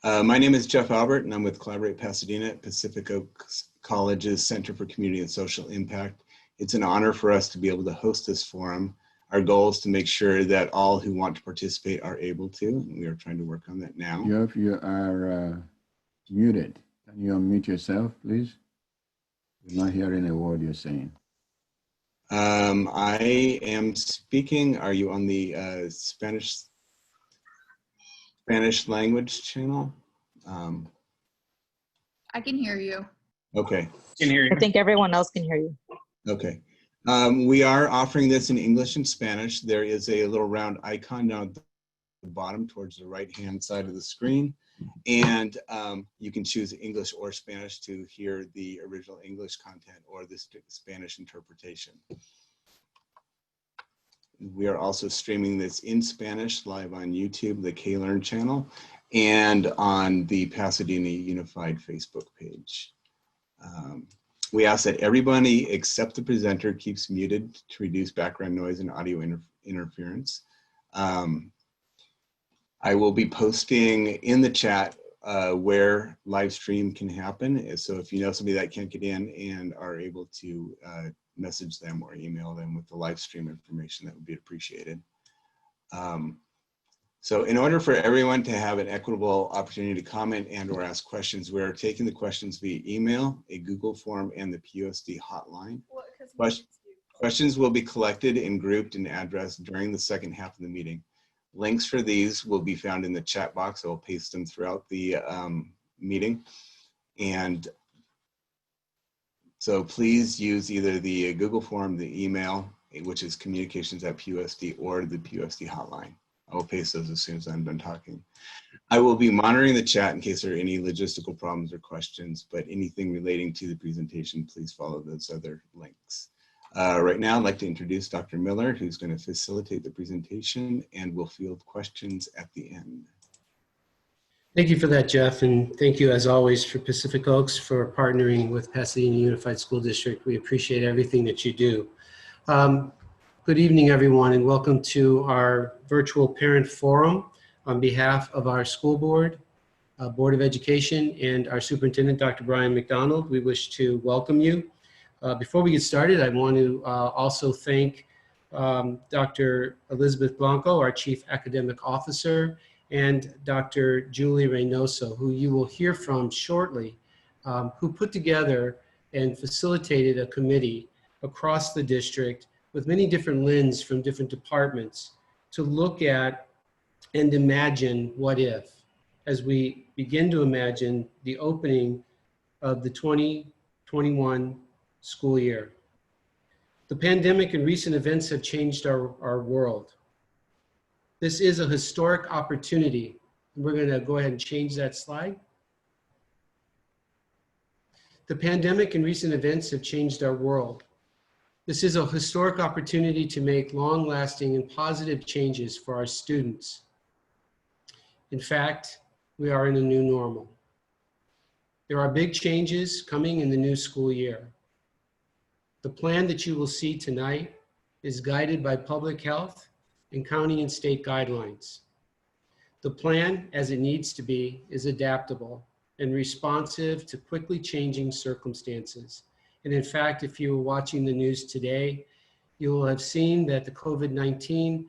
My name is Jeff Albert, and I'm with Collaborate Pasadena at Pacific Oaks College's Center for Community and Social Impact. It's an honor for us to be able to host this forum. Our goal is to make sure that all who want to participate are able to, and we are trying to work on that now. Jeff, you are muted. Can you unmute yourself, please? We're not hearing a word you're saying. I am speaking. Are you on the Spanish language channel? I can hear you. Okay. Can hear you. I think everyone else can hear you. Okay. We are offering this in English and Spanish. There is a little round icon down at the bottom towards the right-hand side of the screen. And you can choose English or Spanish to hear the original English content or the Spanish interpretation. We are also streaming this in Spanish live on YouTube, the K-Learn channel, and on the Pasadena Unified Facebook page. We ask that everybody except the presenter keeps muted to reduce background noise and audio interference. I will be posting in the chat where live stream can happen. So if you know somebody that can't get in and are able to message them or email them with the live stream information, that would be appreciated. So in order for everyone to have an equitable opportunity to comment and or ask questions, we're taking the questions via email, a Google form, and the Pusd hotline. Questions will be collected and grouped and addressed during the second half of the meeting. Links for these will be found in the chat box. I'll paste them throughout the meeting. And so please use either the Google form, the email, which is communications@Pusd, or the Pusd hotline. I will paste those as soon as I'm done talking. I will be monitoring the chat in case there are any logistical problems or questions, but anything relating to the presentation, please follow those other links. Right now, I'd like to introduce Dr. Miller, who's going to facilitate the presentation and will field questions at the end. Thank you for that, Jeff, and thank you as always for Pacific Oaks for partnering with Pasadena Unified School District. We appreciate everything that you do. Good evening, everyone, and welcome to our virtual parent forum on behalf of our school board, Board of Education, and our superintendent, Dr. Brian McDonald. We wish to welcome you. Before we get started, I want to also thank Dr. Elizabeth Blanco, our Chief Academic Officer, and Dr. Julian Reynoso, who you will hear from shortly, who put together and facilitated a committee across the district with many different lenses from different departments to look at and imagine what if, as we begin to imagine the opening of the 2021 school year. The pandemic and recent events have changed our world. This is a historic opportunity. We're going to go ahead and change that slide. The pandemic and recent events have changed our world. This is a historic opportunity to make long-lasting and positive changes for our students. In fact, we are in a new normal. There are big changes coming in the new school year. The plan that you will see tonight is guided by public health and county and state guidelines. The plan, as it needs to be, is adaptable and responsive to quickly changing circumstances. And in fact, if you were watching the news today, you will have seen that the COVID-19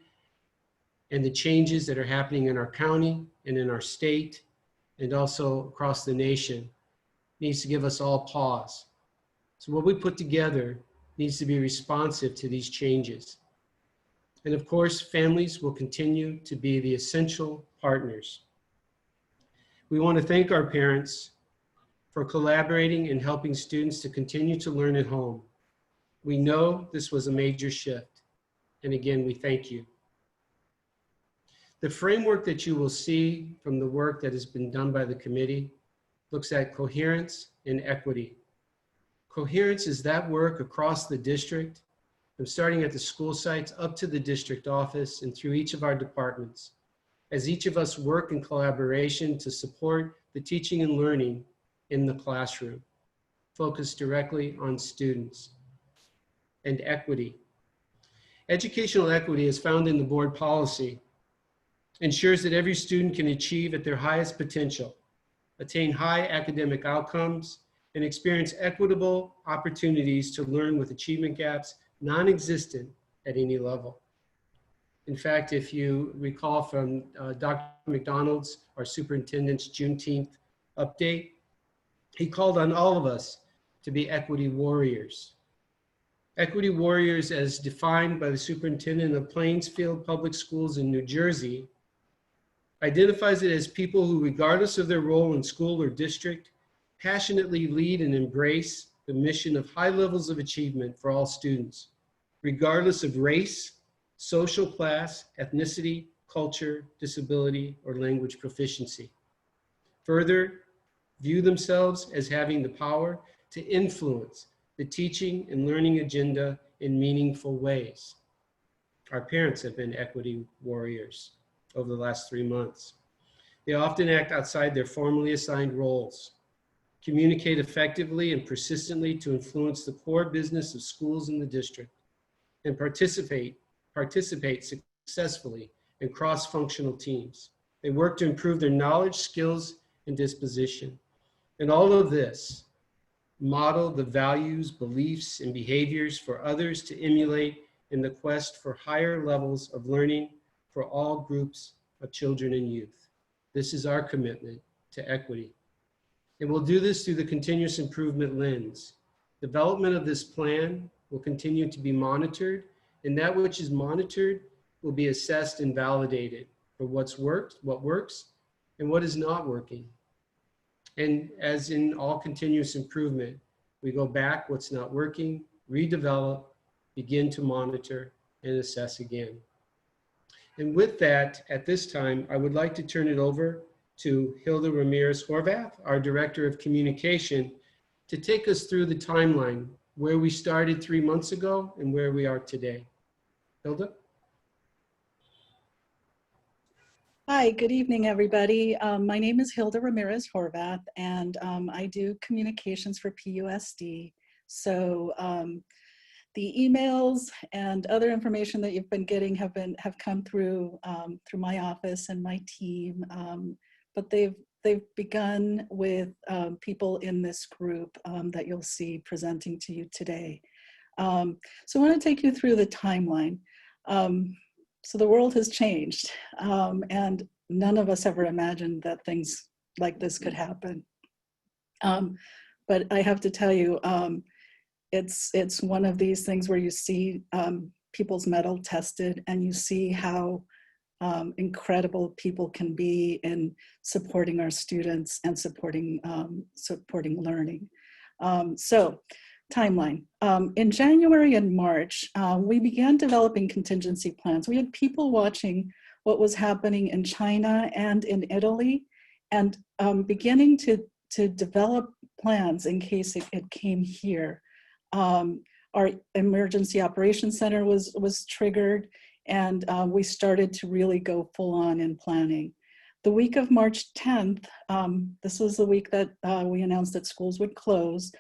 and the changes that are happening in our county and in our state and also across the nation needs to give us all pause. So what we put together needs to be responsive to these changes. And of course, families will continue to be the essential partners. We want to thank our parents for collaborating and helping students to continue to learn at home. We know this was a major shift. And again, we thank you. The framework that you will see from the work that has been done by the committee looks at coherence and equity. Coherence is that work across the district, from starting at the school sites up to the district office and through each of our departments, as each of us work in collaboration to support the teaching and learning in the classroom, focused directly on students. And equity. Educational equity is found in the board policy, ensures that every student can achieve at their highest potential attain high academic outcomes, and experience equitable opportunities to learn with achievement gaps non-existent at any level. In fact, if you recall from Dr. McDonald's, our superintendent's Juneteenth update, he called on all of us to be equity warriors. Equity warriors, as defined by the superintendent of Plainsfield Public Schools in New Jersey, identifies it as people who, regardless of their role in school or district, passionately lead and embrace the mission of high levels of achievement for all students, regardless of race, social class, ethnicity, culture, disability, or language proficiency. Further, view themselves as having the power to influence the teaching and learning agenda in meaningful ways. Our parents have been equity warriors over the last 3 months. They often act outside their formally assigned roles, communicate effectively and persistently to influence the core business of schools in the district, and participate successfully in cross-functional teams. They work to improve their knowledge, skills, and disposition. And all of this model the values, beliefs, and behaviors for others to emulate in the quest for higher levels of learning for all groups of children and youth. This is our commitment to equity. And we'll do this through the continuous improvement lens. Development of this plan will continue to be monitored, and that which is monitored will be assessed and validated for what works, and what is not working. And as in all continuous improvement, we go back, what's not working, redevelop, begin to monitor, and assess again. And with that, at this time, I would like to turn it over to Hilda Ramirez Horvath, our Director of Communication, to take us through the timeline, where we started 3 months ago and where we are today. Hilda? Hi, good evening, everybody. My name is Hilda Ramirez Horvath, and I do communications for PUSD. So the emails and other information that you've been getting have come through my office and my team, but they've begun with people in this group that you'll see presenting to you today. So I want to take you through the timeline. So the world has changed, and none of us ever imagined that things like this could happen. But I have to tell you, it's one of these things where you see people's mettle tested, and you see how incredible people can be in supporting our students and supporting learning. So timeline. In January and March, we began developing contingency plans. We had people watching what was happening in China and in Italy, and beginning to develop plans in case it came here. Our emergency operations center was triggered, and we started to really go full on in planning. The week of March 10th, this was the week that we announced that schools would close.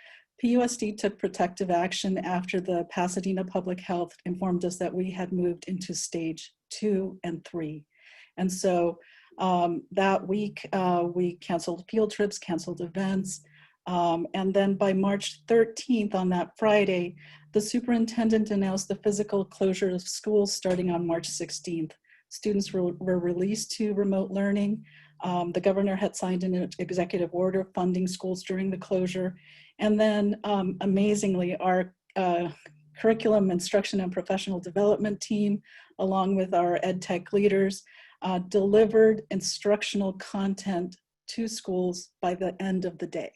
PUSD took protective action after the Pasadena Public Health informed us that we had moved into stage 2 and 3. And so that week, we canceled field trips, canceled events. And then by March 13th, on that Friday, the superintendent announced the physical closure of schools starting on March 16th. Students were released to remote learning. The governor had signed an executive order funding schools during the closure. And then amazingly, our curriculum instruction and professional development team, along with our ed tech leaders, delivered instructional content to schools by the end of the day.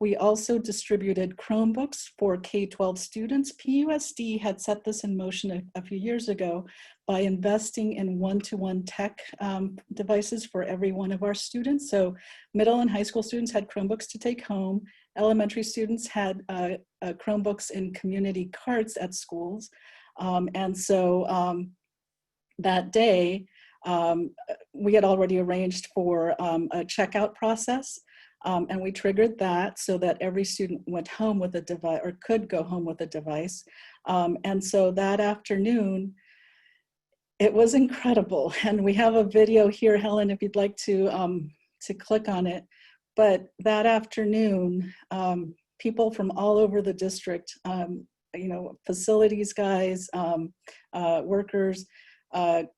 We also distributed Chromebooks for K-12 students. PUSD had set this in motion a few years ago by investing in one-to-one tech devices for every one of our students. So middle and high school students had Chromebooks to take home. Elementary students had Chromebooks in community carts at schools. And so that day, we had already arranged for a checkout process. And we triggered that so that every student went home with a device, or could go home with a device. And so that afternoon, it was incredible. And we have a video here, Helen, if you'd like to click on it. But that afternoon, people from all over the district, you know, facilities guys, workers,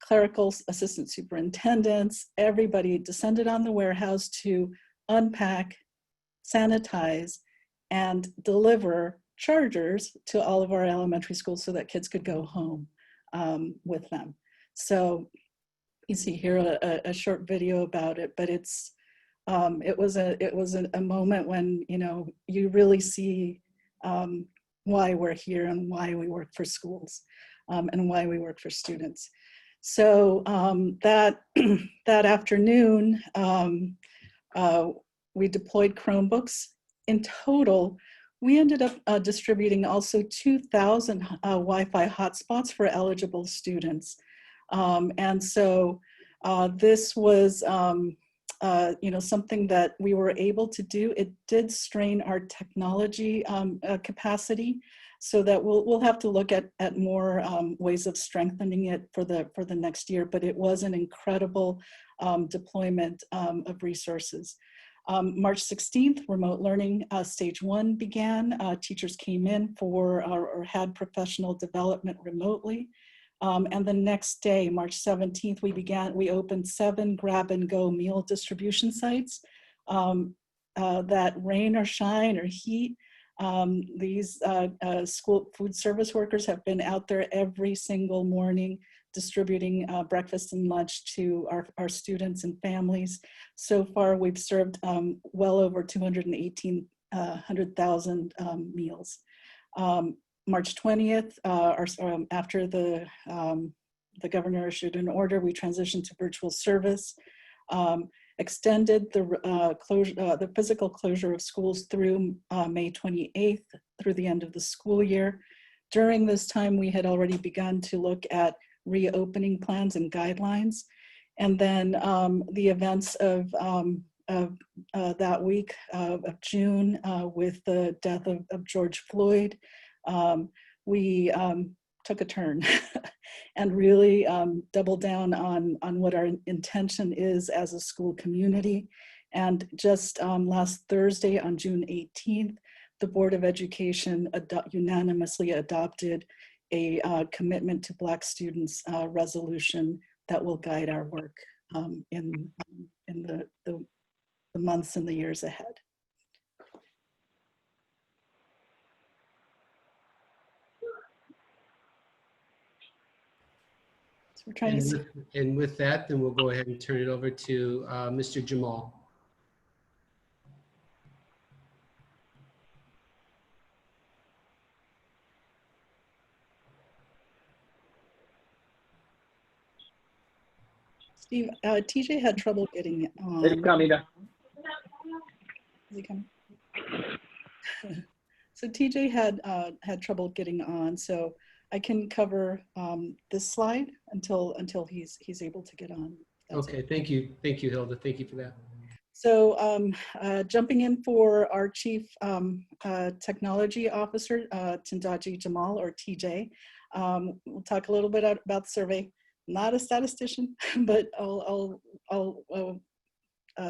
clerical assistant superintendents, everybody descended on the warehouse to unpack, sanitize, and deliver chargers to all of our elementary schools so that kids could go home with them. So you see here a short video about it, but it's it was a moment when, you know, you really see why we're here and why we work for schools and why we work for students. So that afternoon, we deployed Chromebooks. In total, we ended up distributing also 2,000 Wi-Fi hotspots for eligible students. And so this was, you know, something that we were able to do. It did strain our technology capacity, so that we'll have to look at more ways of strengthening it for the next year. But it was an incredible deployment of resources. March 16th, remote learning stage 1 began. Teachers came in for or had professional development remotely. And the next day, March 17th, we opened 7 grab-and-go meal distribution sites. That rain or shine or heat, these school food service workers have been out there every single morning distributing breakfast and lunch to our students and families. So far, we've served well over 218,000 meals. March 20th, after the governor issued an order, we transitioned to virtual service, extended the physical closure of schools through May 28th, through the end of the school year. During this time, we had already begun to look at reopening plans and guidelines. And then the events of that week of June with the death of George Floyd, we took a turn and really doubled down on what our intention is as a school community. And just last Thursday on June 18th, the Board of Education unanimously adopted a commitment to Black students resolution that will guide our work in the months and the years ahead. So we're trying to see. And with that, then we'll go ahead and turn it over to Mr. Jamal. Steve, TJ had trouble getting on. It's coming. Is he coming? So TJ had trouble getting on, so I can cover this slide until he's able to get on. Okay, thank you, Hilda. Thank you for that. So jumping in for our Chief Technology Officer, Tindaji Jamal, or TJ. We'll talk a little bit about the survey. Not a statistician, but I'll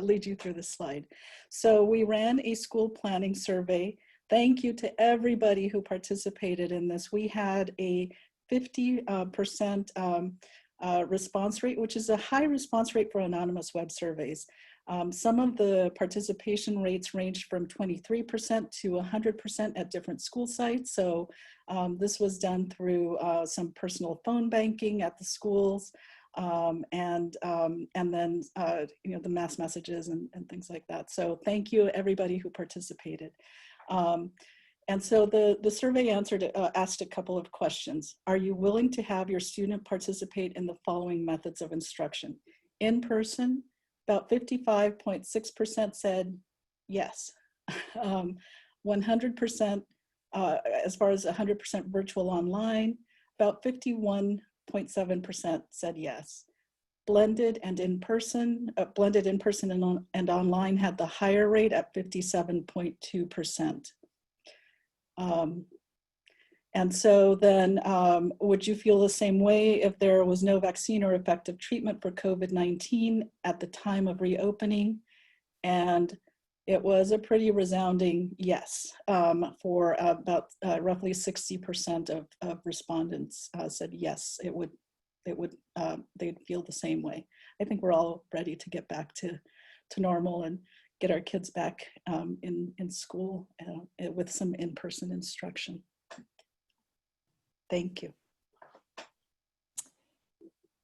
lead you through this slide. So we ran a school planning survey. Thank you to everybody who participated in this. We had a 50% response rate, which is a high response rate for anonymous web surveys. Some of the participation rates ranged from 23% to 100% at different school sites. So this was done through some personal phone banking at the schools, and then you know, the mass messages and things like that. So thank you everybody who participated. And so the survey asked a couple of questions. Are you willing to have your student participate in the following methods of instruction? In person, about 55.6% said yes. 100%, as far as 100% virtual online, about 51.7% said yes. Blended in person and online had the higher rate at 57.2%. And so then, would you feel the same way if there was no vaccine or effective treatment for COVID-19 at the time of reopening? And it was a pretty resounding yes. For about roughly 60% of respondents said yes, they'd feel the same way. I think we're all ready to get back to normal and get our kids back in school with some in-person instruction. Thank you.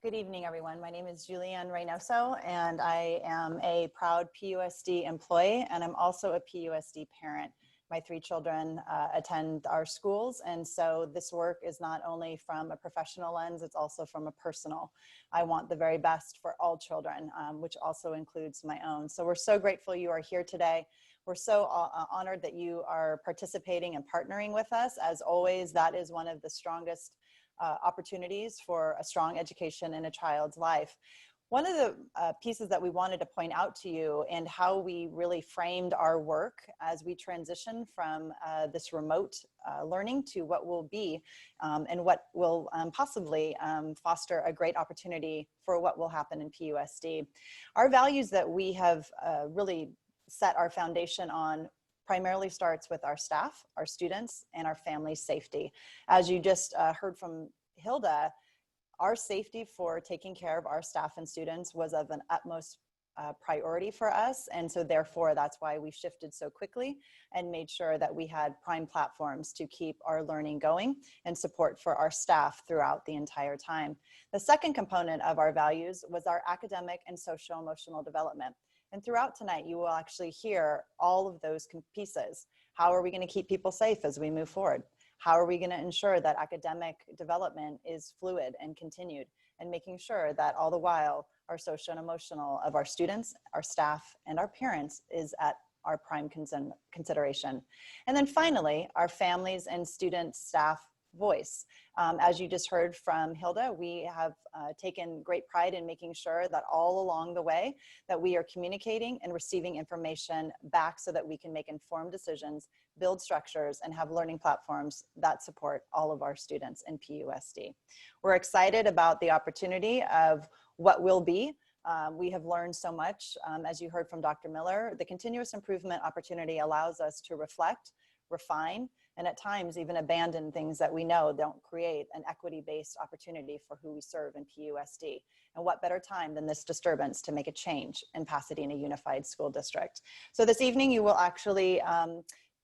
Good evening, everyone. My name is Julian Reynoso, and I am a proud PUSD employee, and I'm also a PUSD parent. My 3 children attend our schools, and so this work is not only from a professional lens, it's also from a personal. I want the very best for all children, which also includes my own. So we're so grateful you are here today. We're so honored that you are participating and partnering with us. As always, that is one of the strongest opportunities for a strong education in a child's life. One of the pieces that we wanted to point out to you and how we really framed our work as we transition from this remote learning to what will be and what will possibly foster a great opportunity for what will happen in PUSD. Our values that we have really set our foundation on primarily starts with our staff, our students, and our family's safety. As you just heard from Hilda, our safety for taking care of our staff and students was of an utmost priority for us. And so therefore, that's why we shifted so quickly and made sure that we had prime platforms to keep our learning going and support for our staff throughout the entire time. The second component of our values was our academic and social emotional development. And throughout tonight, you will actually hear all of those pieces. How are we going to keep people safe as we move forward? How are we going to ensure that academic development is fluid and continued? And making sure that all the while our social and emotional of our students, our staff, and our parents is at our prime consideration. And then finally, our families and student staff voice. As you just heard from Hilda, we have taken great pride in making sure that all along the way that we are communicating and receiving information back so that we can make informed decisions, build structures, and have learning platforms that support all of our students in PUSD. We're excited about the opportunity of what will be. We have learned so much. As you heard from Dr. Miller, the continuous improvement opportunity allows us to reflect, refine, and at times even abandon things that we know don't create an equity-based opportunity for who we serve in PUSD. And what better time than this disturbance to make a change in Pasadena Unified School District. So this evening you will actually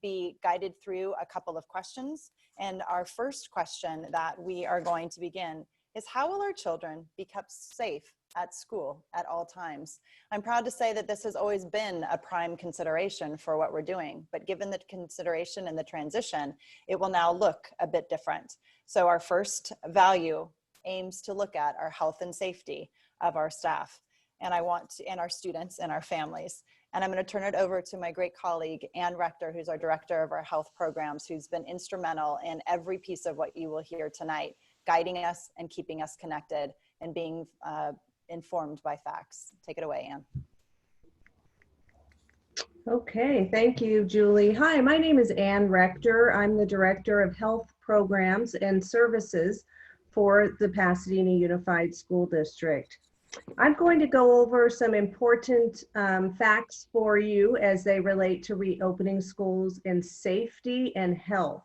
be guided through a couple of questions. And our first question that we are going to begin is, how will our children be kept safe at school at all times? I'm proud to say that this has always been a prime consideration for what we're doing, but given the consideration and the transition, it will now look a bit different. So our first value aims to look at our health and safety of our staff, and and our students and our families. And I'm going to turn it over to my great colleague, Ann Rector, who's our director of our health programs, who's been instrumental in every piece of what you will hear tonight, guiding us and keeping us connected and being informed by facts. Take it away, Ann. Okay, thank you, Julie. Hi, my name is Ann Rector. I'm the Director of Health Programs and Services for the Pasadena Unified School District. I'm going to go over some important facts for you as they relate to reopening schools and safety and health.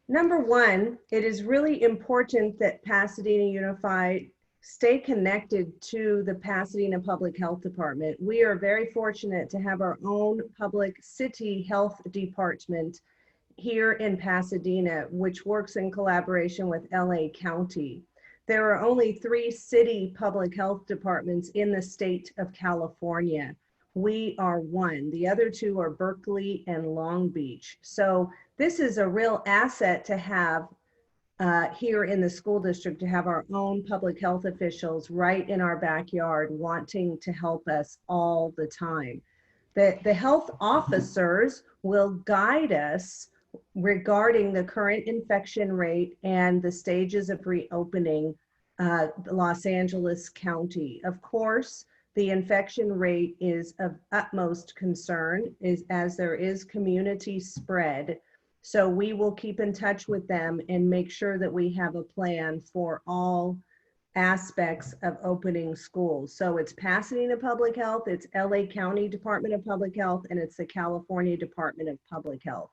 Number one, it is really important that Pasadena Unified stay connected to the Pasadena Public Health Department. We are very fortunate to have our own public city health department here in Pasadena, which works in collaboration with LA County. There are only 3 city public health departments in the state of California. We are one. The other 2 are Berkeley and Long Beach. So this is a real asset to have here in the school district, to have our own public health officials right in our backyard wanting to help us all the time. The health officers will guide us regarding the current infection rate and the stages of reopening Los Angeles County. Of course, the infection rate is of utmost concern as there is community spread. So we will keep in touch with them and make sure that we have a plan for all aspects of opening schools. So it's Pasadena Public Health, it's LA County Department of Public Health, and it's the California Department of Public Health.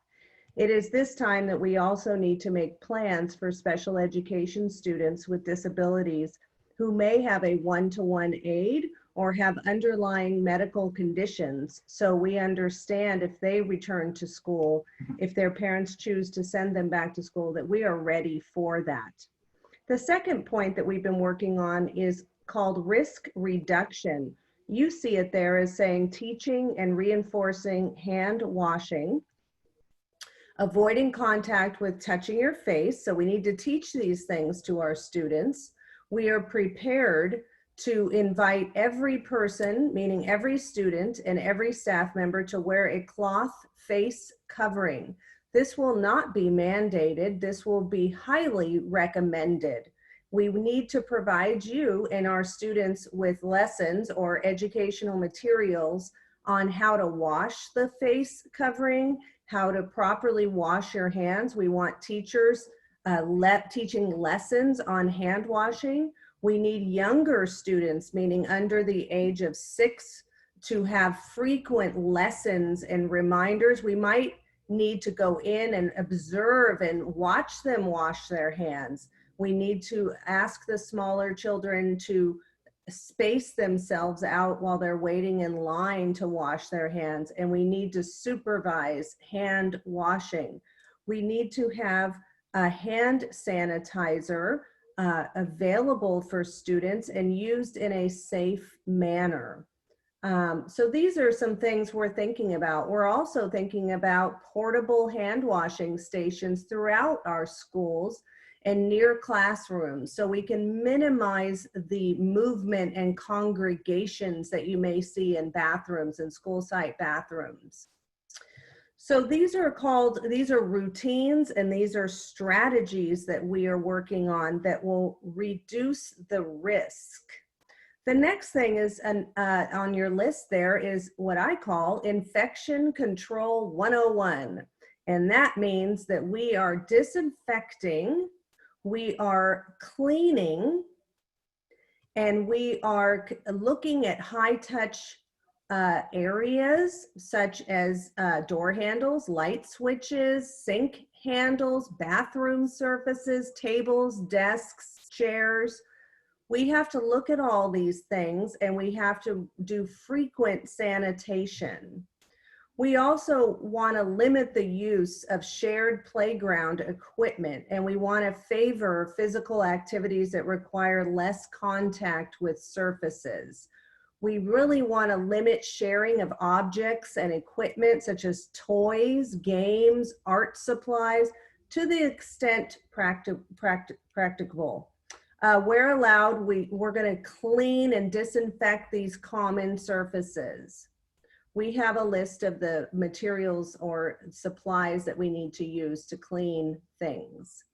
It is this time that we also need to make plans for special education students with disabilities who may have a one-to-one aid or have underlying medical conditions. So we understand if they return to school, if their parents choose to send them back to school, that we are ready for that. The second point that we've been working on is called risk reduction. You see it there as saying teaching and reinforcing hand washing, avoiding contact with touching your face. So we need to teach these things to our students. We are prepared to invite every person, meaning every student and every staff member, to wear a cloth face covering. This will not be mandated. This will be highly recommended. We need to provide you and our students with lessons or educational materials on how to wash the face covering, how to properly wash your hands. We want teachers teaching lessons on hand washing. We need younger students, meaning under the age of 6, to have frequent lessons and reminders. We might need to go in and observe and watch them wash their hands. We need to ask the smaller children to space themselves out while they're waiting in line to wash their hands. And we need to supervise hand washing. We need to have a hand sanitizer available for students and used in a safe manner. So these are some things we're thinking about. We're also thinking about portable hand washing stations throughout our schools and near classrooms, so we can minimize the movement and congregations that you may see in bathrooms and school site bathrooms. So these are routines and these are strategies that we are working on that will reduce the risk. The next thing is on your list there is what I call Infection Control 101. And that means that we are disinfecting, we are cleaning, and we are looking at high touch areas such as door handles, light switches, sink handles, bathroom surfaces, tables, desks, chairs. We have to look at all these things and we have to do frequent sanitation. We also want to limit the use of shared playground equipment, and we want to favor physical activities that require less contact with surfaces. We really want to limit sharing of objects and equipment such as toys, games, art supplies, to the extent practicable. Where allowed, we're going to clean and disinfect these common surfaces. We have a list of the materials or supplies that we need to use to clean things.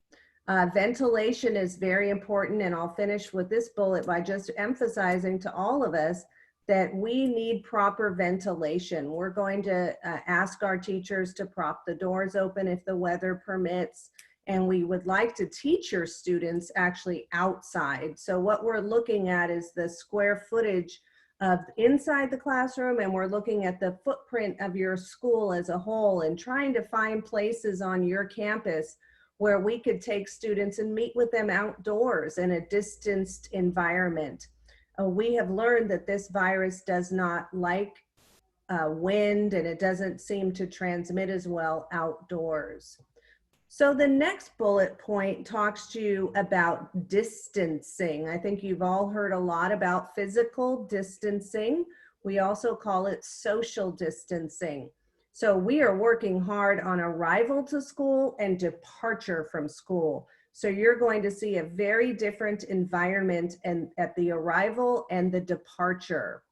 Ventilation is very important, and I'll finish with this bullet by just emphasizing to all of us that we need proper ventilation. We're going to ask our teachers to prop the doors open if the weather permits, and we would like to teach your students actually outside. So what we're looking at is the square footage of inside the classroom, and we're looking at the footprint of your school as a whole and trying to find places on your campus where we could take students and meet with them outdoors in a distanced environment. We have learned that this virus does not like wind, and it doesn't seem to transmit as well outdoors. So the next bullet point talks to you about distancing. I think you've all heard a lot about physical distancing. We also call it social distancing. So we are working hard on arrival to school and departure from school. So you're going to see a very different environment at the arrival and the departure.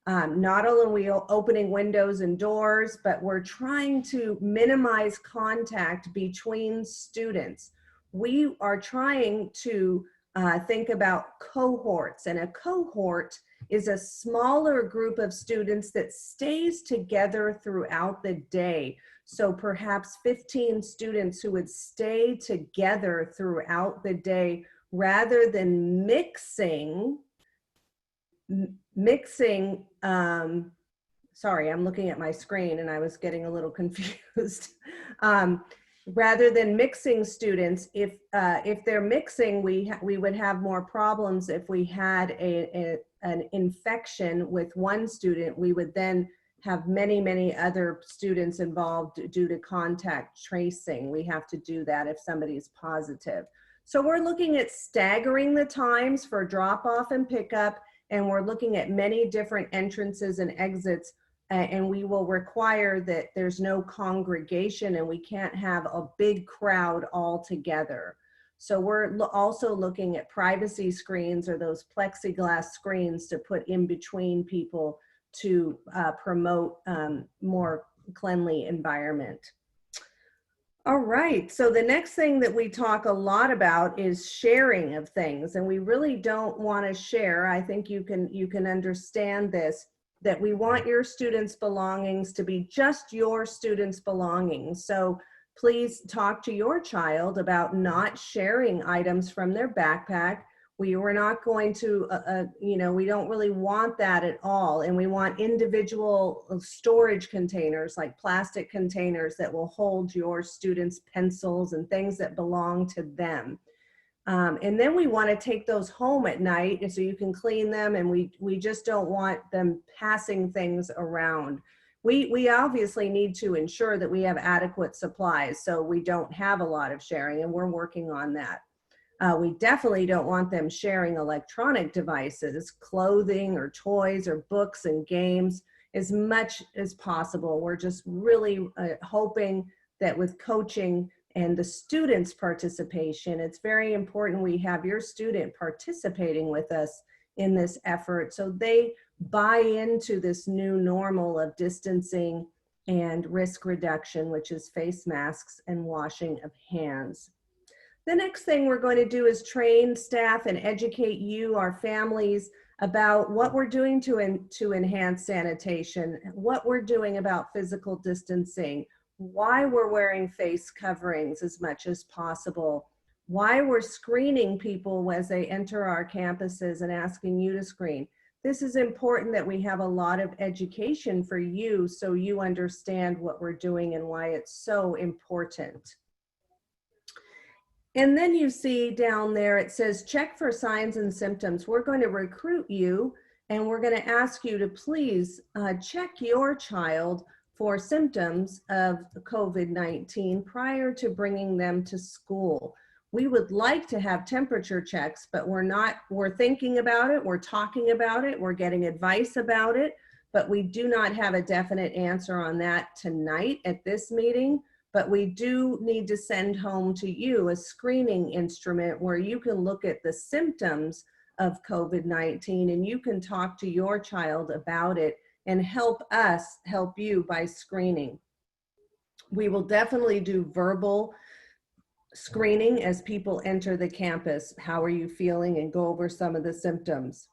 Not only are we opening windows and doors, but we're trying to minimize contact between students. We are trying to think about cohorts, and a cohort is a smaller group of students that stays together throughout the day. So perhaps 15 students who would stay together throughout the day rather than mixing, sorry, I'm looking at my screen and I was getting a little confused. Rather than mixing students, if they're mixing, we would have more problems if we had an infection with one student. We would then have many other students involved due to contact tracing. We have to do that if somebody's positive. So we're looking at staggering the times for drop off and pickup, and we're looking at many different entrances and exits, and we will require that there's no congregation and we can't have a big crowd all together. So we're also looking at privacy screens, or those plexiglass screens to put in between people to promote more cleanly environment. All right, so the next thing that we talk a lot about is sharing of things, and we really don't want to share. I think you can understand this, that we want your students' belongings to be just your students' belongings. So please talk to your child about not sharing items from their backpack. We were not going to, we don't really want that at all. And we want individual storage containers, like plastic containers that will hold your students' pencils and things that belong to them. And then we want to take those home at night so you can clean them, and we just don't want them passing things around. We obviously need to ensure that we have adequate supplies, so we don't have a lot of sharing, and we're working on that. We definitely don't want them sharing electronic devices, clothing or toys or books and games as much as possible. We're just really hoping that with coaching and the students' participation, it's very important we have your student participating with us in this effort so they buy into this new normal of distancing and risk reduction, which is face masks and washing of hands. The next thing we're going to do is train staff and educate you, our families, about what we're doing to enhance sanitation, what we're doing about physical distancing, why we're wearing face coverings as much as possible, why we're screening people as they enter our campuses and asking you to screen. This is important that we have a lot of education for you so you understand what we're doing and why it's so important. And then you see down there, it says, check for signs and symptoms. We're going to recruit you, and we're going to ask you to please check your child for symptoms of COVID-19 prior to bringing them to school. We would like to have temperature checks, but we're thinking about it, we're talking about it, we're getting advice about it, but we do not have a definite answer on that tonight at this meeting. But we do need to send home to you a screening instrument where you can look at the symptoms of COVID-19 and you can talk to your child about it and help us help you by screening. We will definitely do verbal screening as people enter the campus. How are you feeling? And go over some of the symptoms.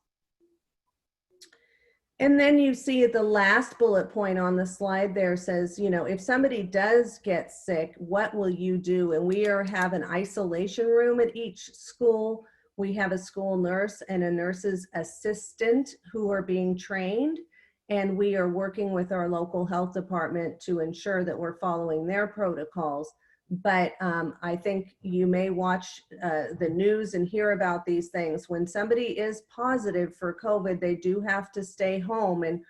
And then you see the last bullet point on the slide there says, if somebody does get sick, what will you do? And we have an isolation room at each school. We have a school nurse and a nurse's assistant who are being trained. And we are working with our local health department to ensure that we're following their protocols. But I think you may watch the news and hear about these things. When somebody is positive for COVID, they do have to stay home, and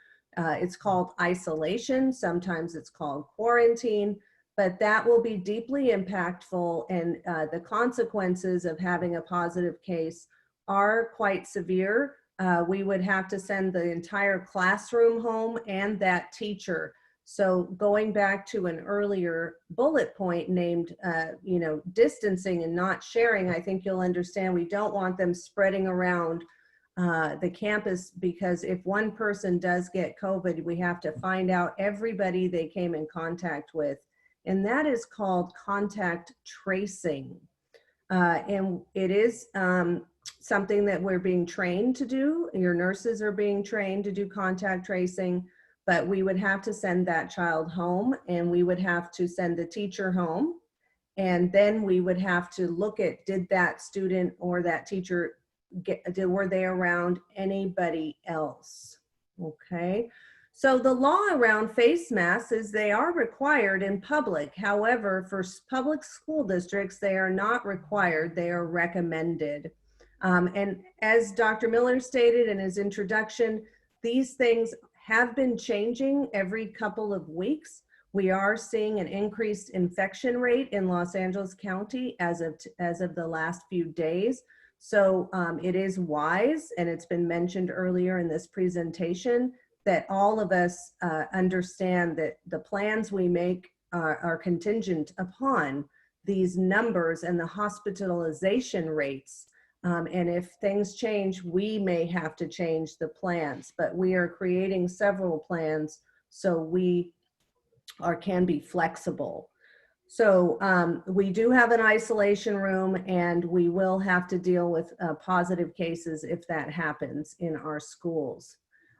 it's called isolation. Sometimes it's called quarantine, but that will be deeply impactful, and the consequences of having a positive case are quite severe. We would have to send the entire classroom home and that teacher. So going back to an earlier bullet point named, distancing and not sharing, I think you'll understand we don't want them spreading around the campus, because if one person does get COVID, we have to find out everybody they came in contact with. And that is called contact tracing. And it is something that we're being trained to do. Your nurses are being trained to do contact tracing. But we would have to send that child home, and we would have to send the teacher home, And then we would have to look at, did that student or that teacher were they around anybody else? Okay. So the law around face masks is they are required in public. However, for public school districts, they are not required. They are recommended. And as Dr. Miller stated in his introduction, these things have been changing every couple of weeks. We are seeing an increased infection rate in Los Angeles County as of the last few days. So it is wise, and it's been mentioned earlier in this presentation, that all of us understand that the plans we make are contingent upon these numbers and the hospitalization rates. And if things change, we may have to change the plans, but we are creating several plans so we can be flexible. So we do have an isolation room, and we will have to deal with positive cases if that happens in our schools.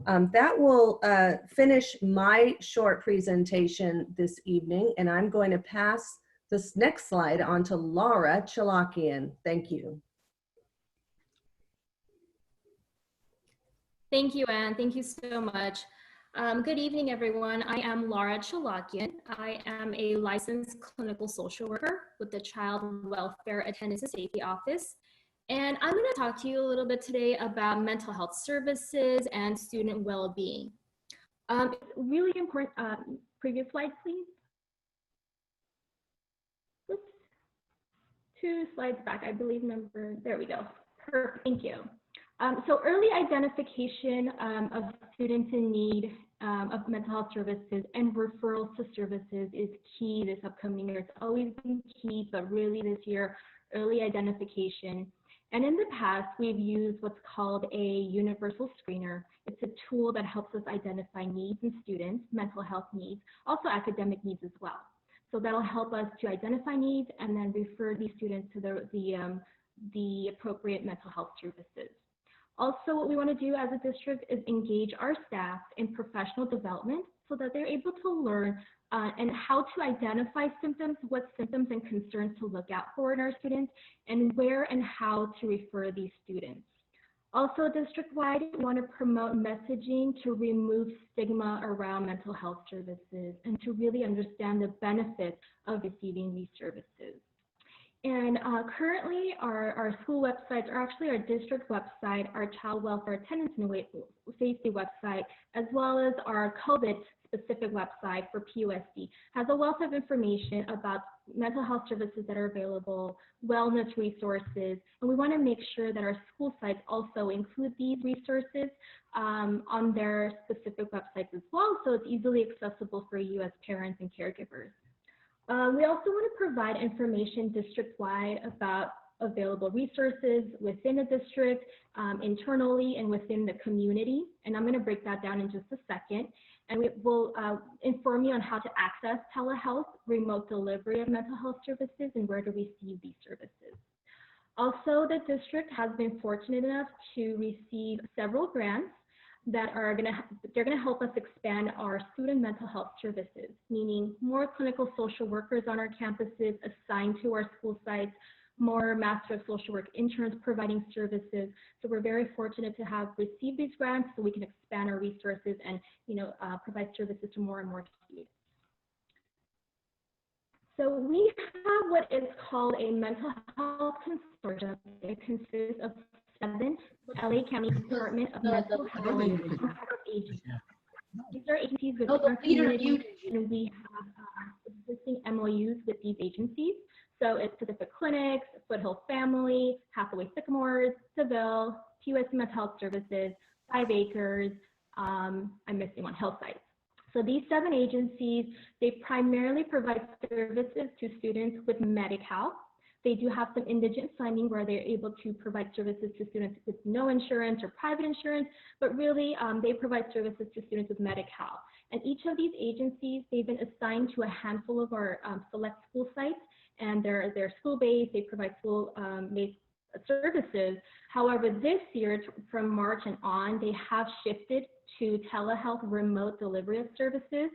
That will finish my short presentation this evening, and I'm going to pass this next slide on to Laura Chilean. Thank you. Thank you, Anne. Thank you so much. Good evening, everyone. I am Laura Chilean. I am a licensed clinical social worker with the Child Welfare Attendance and Safety Office. And I'm going to talk to you a little bit today about mental health services and student well-being. Really important, previous slide, please. Oops. 2 slides back, I believe there we go. Perfect, thank you. So early identification of students in need of mental health services and referrals to services is key this upcoming year. It's always been key, but really this year, early identification. And in the past, we've used what's called a universal screener. It's a tool that helps us identify needs in students, mental health needs, also academic needs as well. So that'll help us to identify needs and then refer these students to the appropriate mental health services. Also, what we want to do as a district is engage our staff in professional development so that they're able to learn and how to identify symptoms, what symptoms and concerns to look out for in our students, and where and how to refer these students. Also, district-wide, we want to promote messaging to remove stigma around mental health services and to really understand the benefits of receiving these services. And currently, our school websites, or actually our district website, our child welfare attendance and safety website, as well as our COVID-specific website for PUSD, has a wealth of information about mental health services that are available, wellness resources, and we want to make sure that our school sites also include these resources on their specific websites as well, so it's easily accessible for you as parents and caregivers. We also want to provide information district-wide about available resources within a district, internally, and within the community. And I'm going to break that down in just a second. And we will inform you on how to access telehealth, remote delivery of mental health services, and where to receive these services. Also, the district has been fortunate enough to receive several grants that are going to help us expand our student mental health services, meaning more clinical social workers on our campuses assigned to our school sites, more Master of Social Work interns providing services. So we're very fortunate to have received these grants so we can expand our resources and provide services to more and more students. So we have what is called a mental health consortium. It consists of 7 LA County Department of Mental Health agencies. These are agencies within our community, and we have existing MOUs with these agencies. So it's Pacific Clinics, Foothill Family, Hathaway Sycamores, Seville, PUSD Mental Health Services, 5 Acres, I'm missing one, Health Sites. So these 7 agencies, they primarily provide services to students with Medi-Cal. They do have some indigent funding where they're able to provide services to students with no insurance or private insurance, but really they provide services to students with Medi-Cal. And each of these agencies, they've been assigned to a handful of our select school sites, and they're school-based, they provide school-based services. However, this year, from March and on, they have shifted to telehealth remote delivery of services.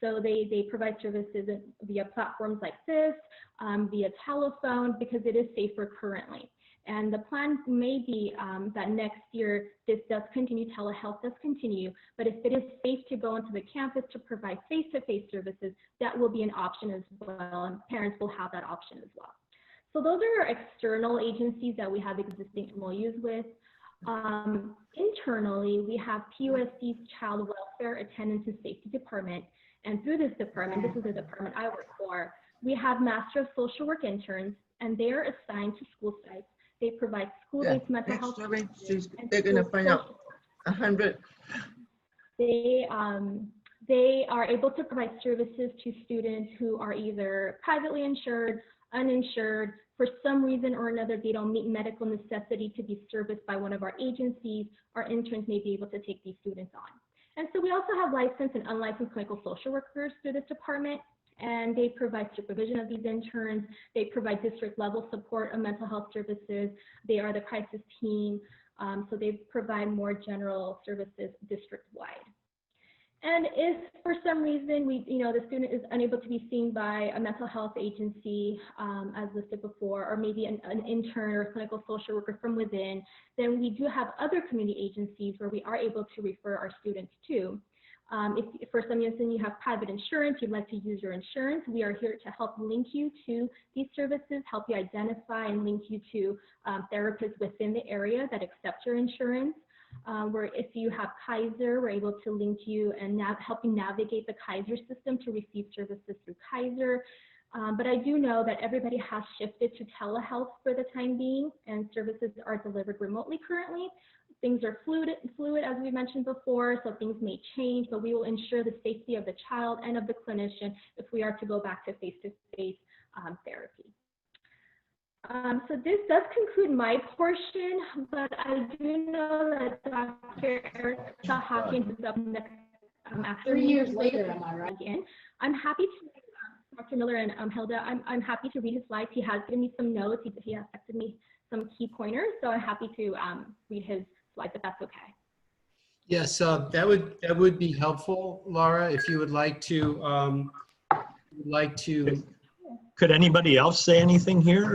So they provide services via platforms like this, via telephone, because it is safer currently. And the plan may be that next year this does continue, telehealth does continue, but if it is safe to go into the campus to provide face-to-face services, that will be an option as well, and parents will have that option as well. So those are external agencies that we have existing MOUs with. Internally, we have PUSD's Child Welfare Attendance and Safety Department, and through this department, this is the department I work for, we have Master of Social Work interns, and they are assigned to school sites. They provide school-based mental health services. They're going to find out 100. They are able to provide services to students who are either privately insured, uninsured, for some reason or another, they don't meet medical necessity to be serviced by one of our agencies. Our interns may be able to take these students on. And so we also have licensed and unlicensed clinical social workers through this department, and they provide supervision of these interns. They provide district level support of mental health services. They are the crisis team. So they provide more general services district-wide. And if for some reason the student is unable to be seen by a mental health agency, as listed before, or maybe an intern or clinical social worker from within, then we do have other community agencies where we are able to refer our students to. If for some reason you have private insurance, you'd like to use your insurance, we are here to help link you to these services, help you identify and link you to therapists within the area that accept your insurance. Where if you have Kaiser, we're able to link you and help you navigate the Kaiser system to receive services through Kaiser. But I do know that everybody has shifted to telehealth for the time being, and services are delivered remotely currently. Things are fluid, as we mentioned before, so things may change, but we will ensure the safety of the child and of the clinician if we are to go back to face-to-face therapy. So this does conclude my portion, but I do know that Dr. Erickson Hokkien is up next after 3 me. years later, am I right? Again. I'm happy to, Dr. Miller and Hilda, I'm happy to read his slides. He has given me some notes. He has texted me some key pointers, so I'm happy to read his slides if that's okay. Yes, that would be helpful, Laura, if you would like to Could anybody else say anything here?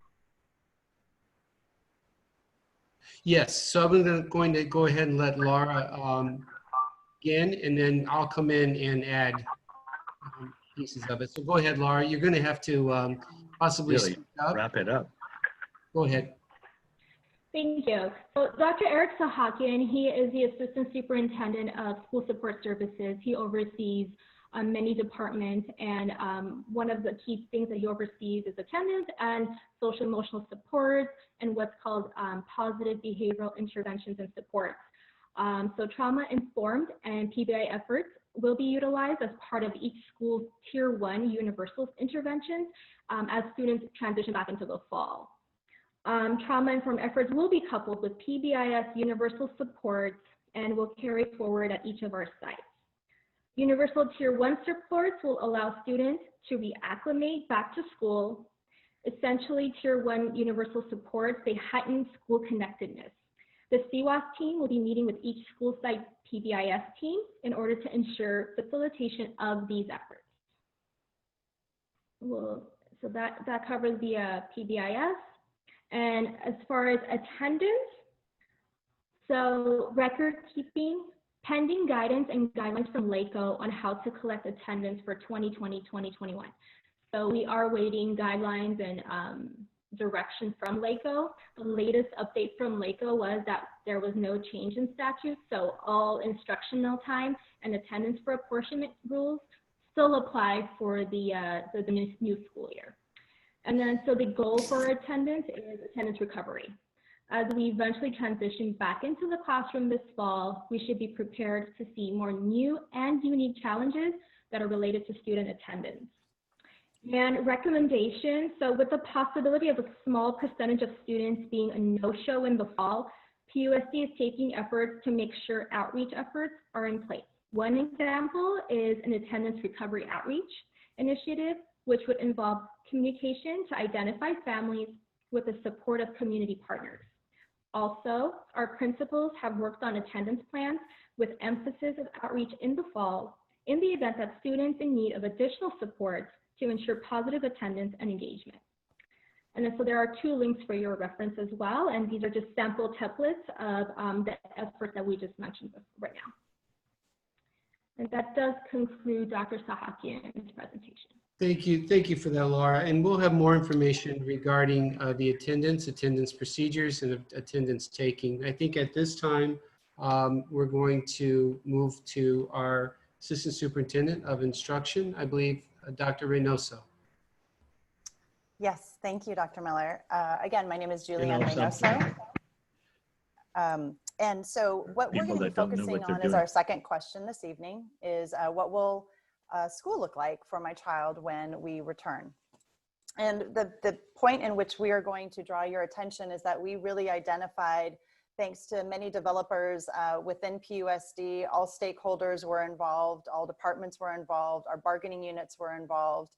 Yes, so I'm going to go ahead and let Laura begin, and then I'll come in and add pieces of it. So go ahead, Laura. You're going to have to possibly Really speak up. wrap it up. Go ahead. Thank you. So Dr. Erickson Hokkien, he is the Assistant Superintendent of School Support Services. He oversees many departments, and one of the key things that he oversees is attendance and social emotional support and what's called positive behavioral interventions and supports. So trauma-informed and PBI efforts will be utilized as part of each school's Tier 1 universal interventions as students transition back into the fall. Trauma-informed efforts will be coupled with PBIS universal supports and will carry forward at each of our sites. Universal Tier 1 supports will allow students to reacclimate back to school. Essentially, Tier 1 universal supports, they heighten school connectedness. The CWAS team will be meeting with each school site PBIS team in order to ensure facilitation of these efforts. So that covers the PBIS. And as far as attendance, so record keeping, pending guidance and guidelines from LACO on how to collect attendance for 2020-2021. So we are waiting guidelines and direction from LACO. The latest update from LACO was that there was no change in statute, so all instructional time and attendance for apportionment rules still apply for the new school year. And then so the goal for attendance is attendance recovery. As we eventually transition back into the classroom this fall, we should be prepared to see more new and unique challenges that are related to student attendance. And recommendations, so with the possibility of a small percentage of students being a no-show in the fall, PUSD is taking efforts to make sure outreach efforts are in place. One example is an attendance recovery outreach initiative, which would involve communication to identify families with the support of community partners. Also, our principals have worked on attendance plans with emphasis of outreach in the fall, in the event that students in need of additional support to ensure positive attendance and engagement. And then, so there are 2 links for your reference as well, and these are just sample templates of the effort that we just mentioned right now. And that does conclude Dr. Hokkien's presentation. Thank you for that, Laura. And we'll have more information regarding the attendance procedures, and attendance taking. I think at this time, we're going to move to our Assistant Superintendent of Instruction, I believe, Dr. Reynoso. Yes, thank you, Dr. Miller. Again, my name is Julian Reynoso. And so what we're going to be focusing on is our second question this evening is what will school look like for my child when we return? And the point in which we are going to draw your attention is that we really identified, thanks to many developers within PUSD, all stakeholders were involved, all departments were involved, our bargaining units were involved,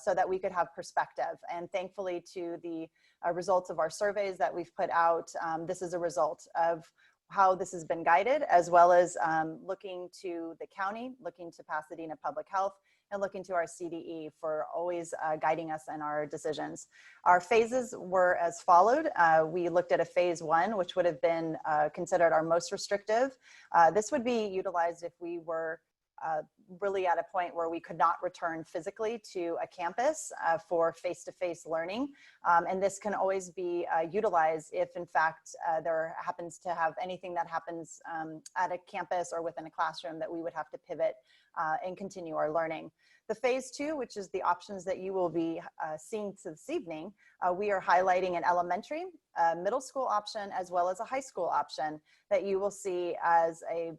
so that we could have perspective. And thankfully, to the results of our surveys that we've put out, this is a result of how this has been guided, as well as looking to the county, looking to Pasadena Public Health, and looking to our CDE for always guiding us in our decisions. Our phases were as followed. We looked at a phase 1, which would have been considered our most restrictive. This would be utilized if we were really at a point where we could not return physically to a campus for face-to-face learning. And this can always be utilized if, in fact, there happens to have anything that happens at a campus or within a classroom that we would have to pivot and continue our learning. The phase 2, which is the options that you will be seeing this evening, we are highlighting an elementary, middle school option, as well as a high school option that you will see as a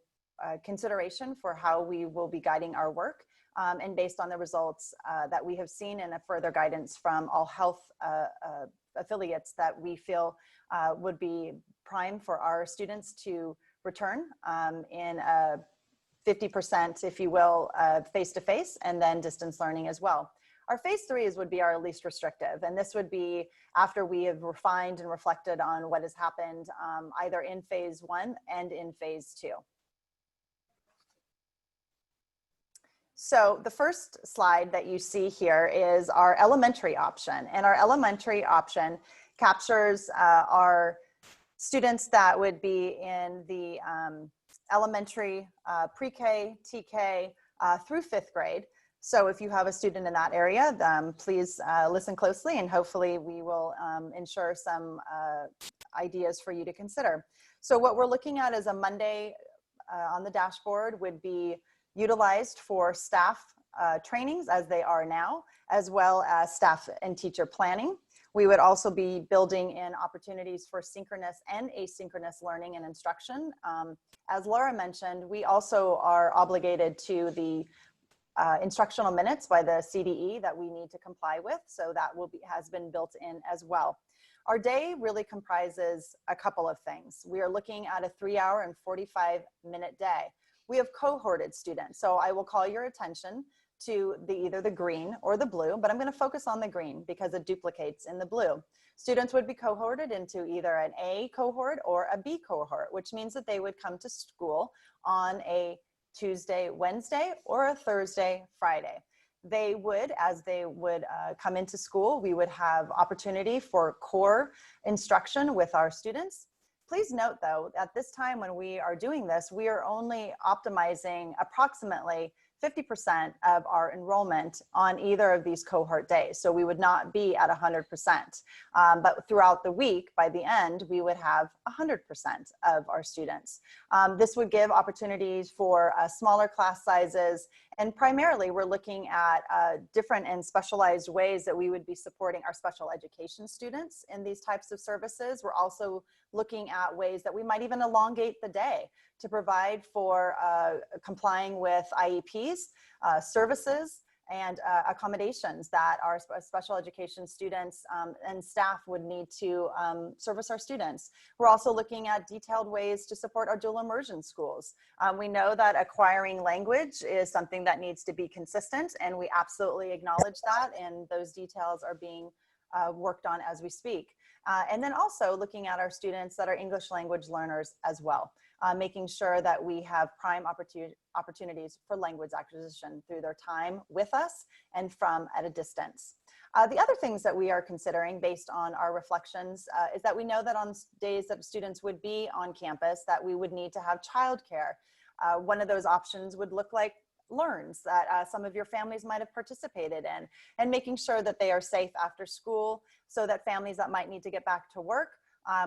consideration for how we will be guiding our work, and based on the results that we have seen and a further guidance from all health affiliates that we feel would be prime for our students to return in 50%, if you will, face-to-face, and then distance learning as well. Our phase 3 would be our least restrictive, and this would be after we have refined and reflected on what has happened either in phase 1 and in phase 2. So the first slide that you see here is our elementary option, and our elementary option captures our students that would be in the elementary, pre-K, TK, through 5th grade. So if you have a student in that area, please listen closely, and hopefully we will ensure some ideas for you to consider. So what we're looking at is a Monday on the dashboard would be utilized for staff trainings as they are now, as well as staff and teacher planning. We would also be building in opportunities for synchronous and asynchronous learning and instruction. As Laura mentioned, we also are obligated to the instructional minutes by the CDE that we need to comply with, so that has been built in as well. Our day really comprises a couple of things. We are looking at a 3-hour and 45-minute day. We have cohorted students, so I will call your attention to either the green or the blue, but I'm going to focus on the green because it duplicates in the blue. Students would be cohorted into either an A cohort or a B cohort, which means that they would come to school on a Tuesday, Wednesday, or a Thursday, Friday. They would, as they would come into school, we would have opportunity for core instruction with our students. Please note, though, at this time when we are doing this, we are only optimizing approximately 50% of our enrollment on either of these cohort days. So we would not be at 100%. But throughout the week, by the end, we would have 100% of our students. This would give opportunities for smaller class sizes. And primarily, we're looking at different and specialized ways that we would be supporting our special education students in these types of services. We're also looking at ways that we might even elongate the day to provide for complying with IEPs, services, and accommodations that our special education students and staff would need to service our students. We're also looking at detailed ways to support our dual immersion schools. We know that acquiring language is something that needs to be consistent, and we absolutely acknowledge that, and those details are being worked on as we speak. And then also looking at our students that are English language learners as well, making sure that we have prime opportunities for language acquisition through their time with us and from at a distance. The other things that we are considering based on our reflections is that we know that on days that students would be on campus that we would need to have childcare. One of those options would look like Learns that some of your families might have participated in, and making sure that they are safe after school so that families that might need to get back to work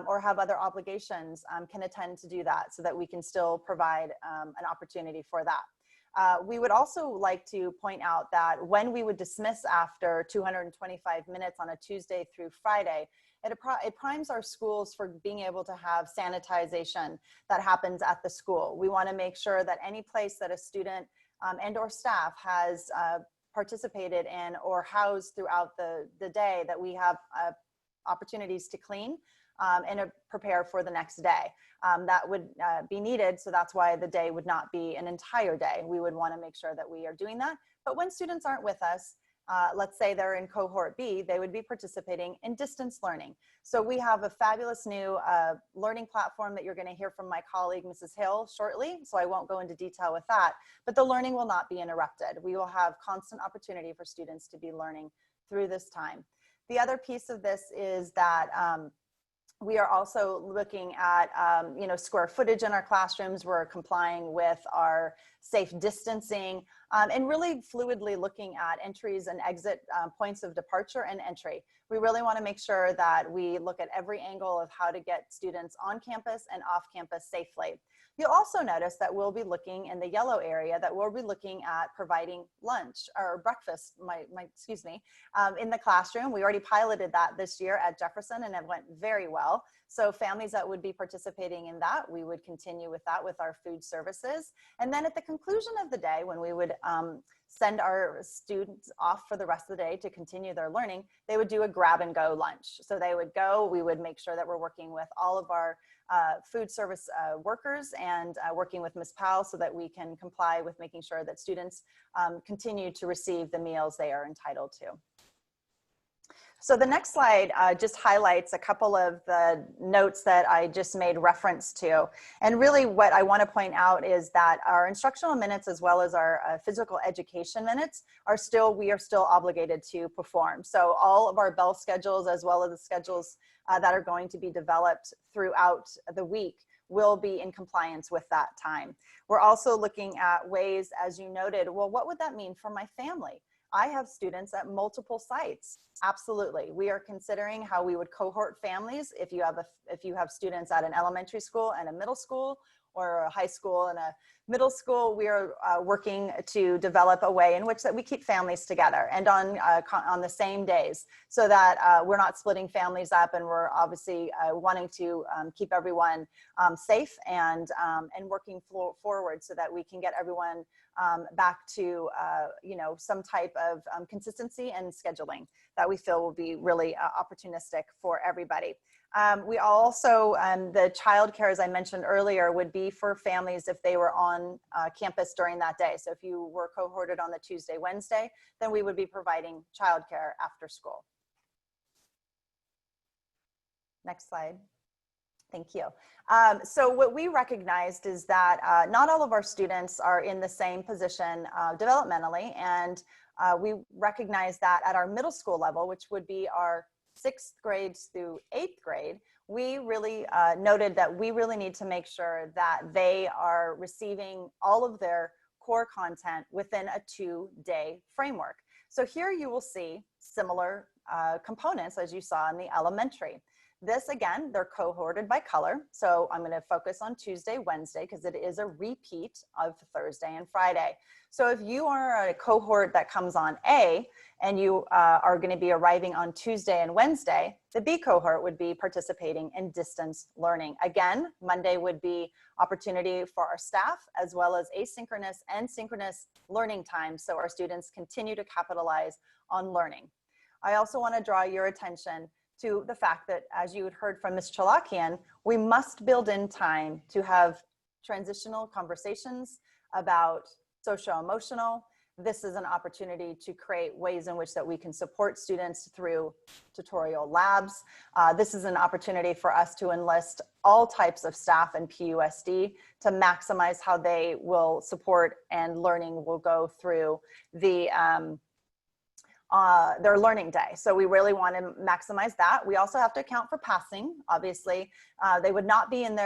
or have other obligations can attend to do that so that we can still provide an opportunity for that. We would also like to point out that when we would dismiss after 225 minutes on a Tuesday through Friday, it primes our schools for being able to have sanitization that happens at the school. We want to make sure that any place that a student and or staff has participated in or housed throughout the day that we have opportunities to clean and prepare for the next day. That would be needed, so that's why the day would not be an entire day. We would want to make sure that we are doing that. But when students aren't with us, let's say they're in cohort B, they would be participating in distance learning. So we have a fabulous new learning platform that you're going to hear from my colleague, Mrs. Hill, shortly. So I won't go into detail with that, but the learning will not be interrupted. We will have constant opportunity for students to be learning through this time. The other piece of this is that we are also looking at square footage in our classrooms. We're complying with our safe distancing and really fluidly looking at entries and exit points of departure and entry. We really want to make sure that we look at every angle of how to get students on campus and off campus safely. You'll also notice that we'll be looking in the yellow area that we'll be looking at providing lunch or breakfast, in the classroom. We already piloted that this year at Jefferson and it went very well. So families that would be participating in that, we would continue with that with our food services. And then at the conclusion of the day, when we would send our students off for the rest of the day to continue their learning, they would do a grab and go lunch. So they would go, we would make sure that we're working with all of our food service workers and working with Ms. Powell so that we can comply with making sure that students continue to receive the meals they are entitled to. So the next slide just highlights a couple of the notes that I just made reference to. And really what I want to point out is that our instructional minutes as well as our physical education minutes we are still obligated to perform. So all of our bell schedules as well as the schedules that are going to be developed throughout the week will be in compliance with that time. We're also looking at ways, as you noted, well, what would that mean for my family? I have students at multiple sites. Absolutely. We are considering how we would cohort families. If you have students at an elementary school and a middle school, or a high school and a middle school, we are working to develop a way in which that we keep families together and on the same days so that we're not splitting families up, and we're obviously wanting to keep everyone safe and working forward so that we can get everyone back to some type of consistency and scheduling that we feel will be really opportunistic for everybody. We also, the childcare, as I mentioned earlier, would be for families if they were on campus during that day. So if you were cohorted on the Tuesday, Wednesday, then we would be providing childcare after school. Next slide. Thank you. So what we recognized is that not all of our students are in the same position developmentally, and we recognize that at our middle school level, which would be our 6th grades through 8th grade, we really noted that we really need to make sure that they are receiving all of their core content within a 2-day framework. So here you will see similar components as you saw in the elementary. This, again, they're cohorted by color. So I'm going to focus on Tuesday, Wednesday, because it is a repeat of Thursday and Friday. So if you are a cohort that comes on A and you are going to be arriving on Tuesday and Wednesday, the B cohort would be participating in distance learning. Again, Monday would be opportunity for our staff as well as asynchronous and synchronous learning time so our students continue to capitalize on learning. I also want to draw your attention to the fact that, as you had heard from Ms. Chilean, we must build in time to have transitional conversations about social-emotional, this is an opportunity to create ways in which that we can support students through tutorial labs. This is an opportunity for us to enlist all types of staff in PUSD to maximize how they will support and learning will go through their learning day. So we really want to maximize that. We also have to account for passing. Obviously, they would not be in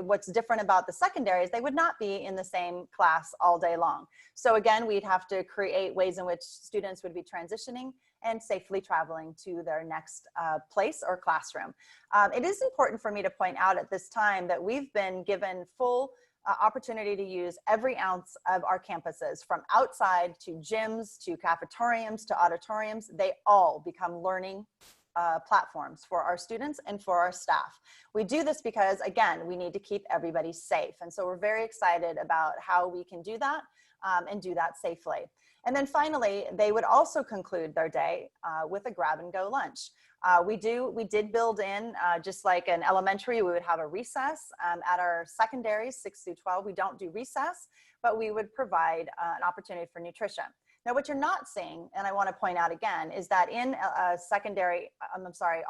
what's different about the secondary is they would not be in the same class all day long. So again, we'd have to create ways in which students would be transitioning and safely traveling to their next place or classroom. It is important for me to point out at this time that we've been given full opportunity to use every ounce of our campuses, from outside to gyms, to cafetoriums, to auditoriums. They all become learning platforms for our students and for our staff. We do this because, again, we need to keep everybody safe. And so we're very excited about how we can do that and do that safely. And then finally, they would also conclude their day with a grab and go lunch. We did build in, just like an elementary, we would have a recess. At our secondaries, 6 through 12, we don't do recess, but we would provide an opportunity for nutrition. Now, what you're not seeing, and I want to point out again, is that in secondary,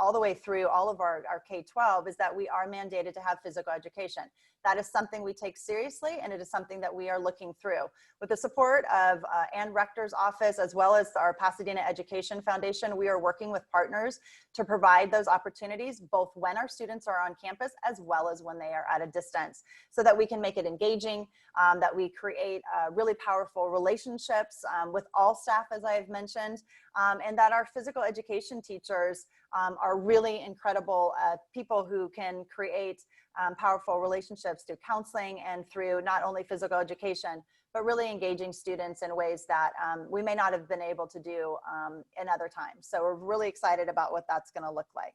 all the way through all of our K-12, is that we are mandated to have physical education. That is something we take seriously, and it is something that we are looking through. With the support of Ann Rector's office, as well as our Pasadena Education Foundation, we are working with partners to provide those opportunities, both when our students are on campus, as well as when they are at a distance, so that we can make it engaging, that we create really powerful relationships with all staff, as I have mentioned, and that our physical education teachers are really incredible people who can create powerful relationships through counseling and through not only physical education, but really engaging students in ways that we may not have been able to do in other times. So we're really excited about what that's going to look like.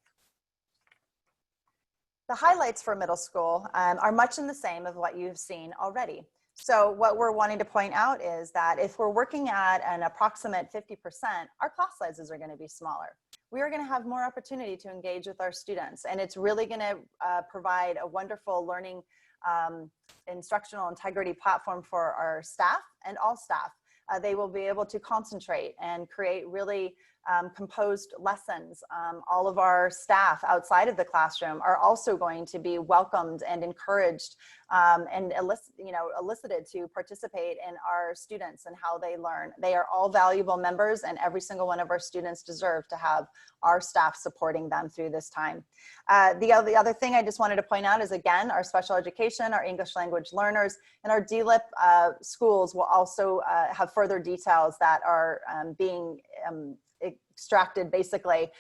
The highlights for middle school are much in the same of what you've seen already. So what we're wanting to point out is that if we're working at an approximate 50%, our class sizes are going to be smaller. We are going to have more opportunity to engage with our students, and it's really going to provide a wonderful learning instructional integrity platform for our staff and all staff. They will be able to concentrate and create really composed lessons. All of our staff outside of the classroom are also going to be welcomed and encouraged and elicited to participate in our students and how they learn. They are all valuable members, and every single one of our students deserve to have our staff supporting them through this time. The other thing I just wanted to point out is, again, our special education, our English language learners, and our DLIP schools will also have further details that are being extracted, basically,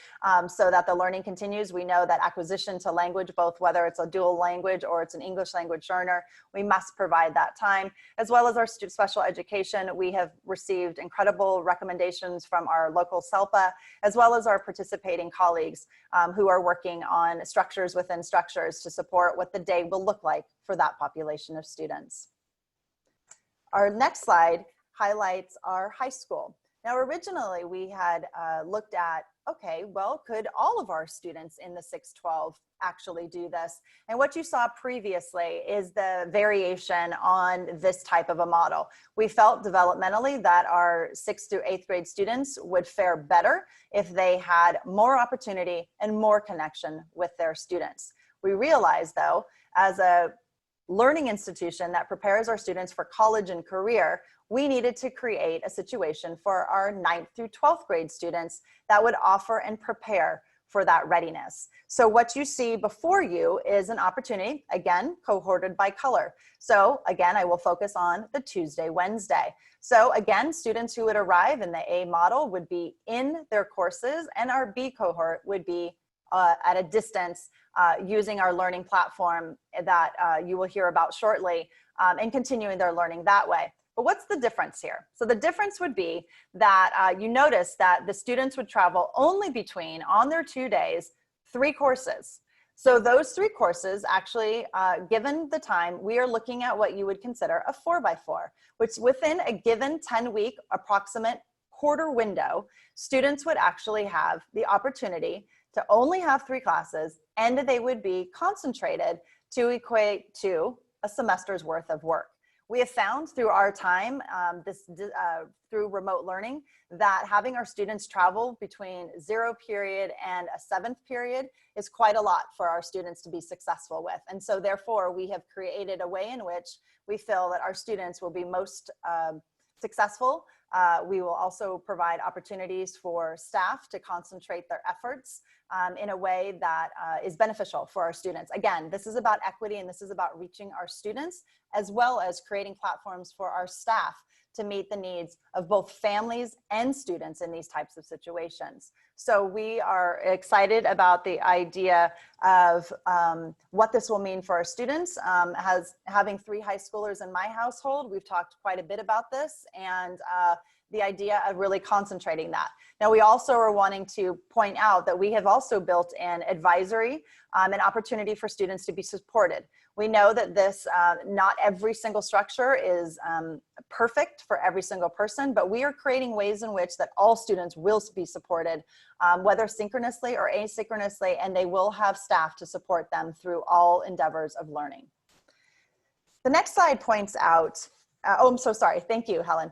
so that the learning continues. We know that acquisition to language, both whether it's a dual language or it's an English language learner, we must provide that time, as well as our special education. We have received incredible recommendations from our local SELPA, as well as our participating colleagues who are working on structures within structures to support what the day will look like for that population of students. Our next slide highlights our high school. Now, originally we had looked at, okay, well, could all of our students in the 612 actually do this? And what you saw previously is the variation on this type of a model. We felt developmentally that our 6th through 8th grade students would fare better if they had more opportunity and more connection with their students. We realized, though, as a learning institution that prepares our students for college and career, we needed to create a situation for our 9th through 12th grade students that would offer and prepare for that readiness. So what you see before you is an opportunity, again, cohorted by color. So again, I will focus on the Tuesday, Wednesday. So again, students who would arrive in the A model would be in their courses, and our B cohort would be at a distance using our learning platform that you will hear about shortly, and continuing their learning that way. But what's the difference here? So the difference would be that you notice that the students would travel only between, on their 2 days, 3 courses. So those 3 courses actually, given the time, we are looking at what you would consider a 4x4, which within a given 10-week approximate quarter window, students would actually have the opportunity to only have 3 classes, and they would be concentrated to equate to a semester's worth of work. We have found through our time, through remote learning, that having our students travel between 0 period and a 7th period is quite a lot for our students to be successful with. And so therefore, we have created a way in which we feel that our students will be most successful. We will also provide opportunities for staff to concentrate their efforts in a way that is beneficial for our students. Again, this is about equity, and this is about reaching our students, as well as creating platforms for our staff to meet the needs of both families and students in these types of situations. So we are excited about the idea of what this will mean for our students. Having 3 high schoolers in my household, we've talked quite a bit about this, and the idea of really concentrating that. Now, we also are wanting to point out that we have also built in advisory and opportunity for students to be supported. We know that this, not every single structure is perfect for every single person, but we are creating ways in which that all students will be supported, whether synchronously or asynchronously, and they will have staff to support them through all endeavors of learning. The next slide points out, oh, I'm so sorry. Thank you, Helen.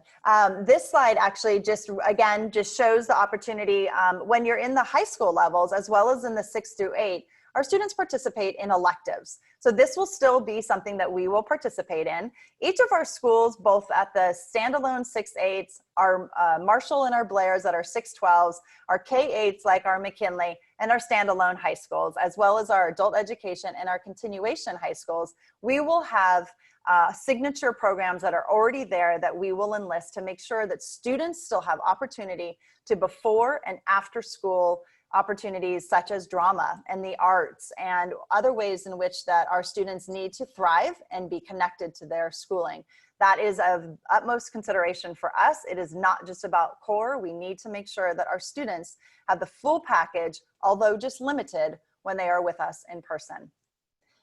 This slide actually just shows the opportunity when you're in the high school levels, as well as in the 6 through 8, our students participate in electives. So this will still be something that we will participate in. Each of our schools, both at the standalone 6-8s, our Marshall and our Blairs that are 6-12s, our K-8s like our McKinley, and our standalone high schools, as well as our adult education and our continuation high schools, we will have signature programs that are already there that we will enlist to make sure that students still have opportunity to before and after school opportunities such as drama and the arts and other ways in which that our students need to thrive and be connected to their schooling. That is of utmost consideration for us. It is not just about core. We need to make sure that our students have the full package, although just limited when they are with us in person.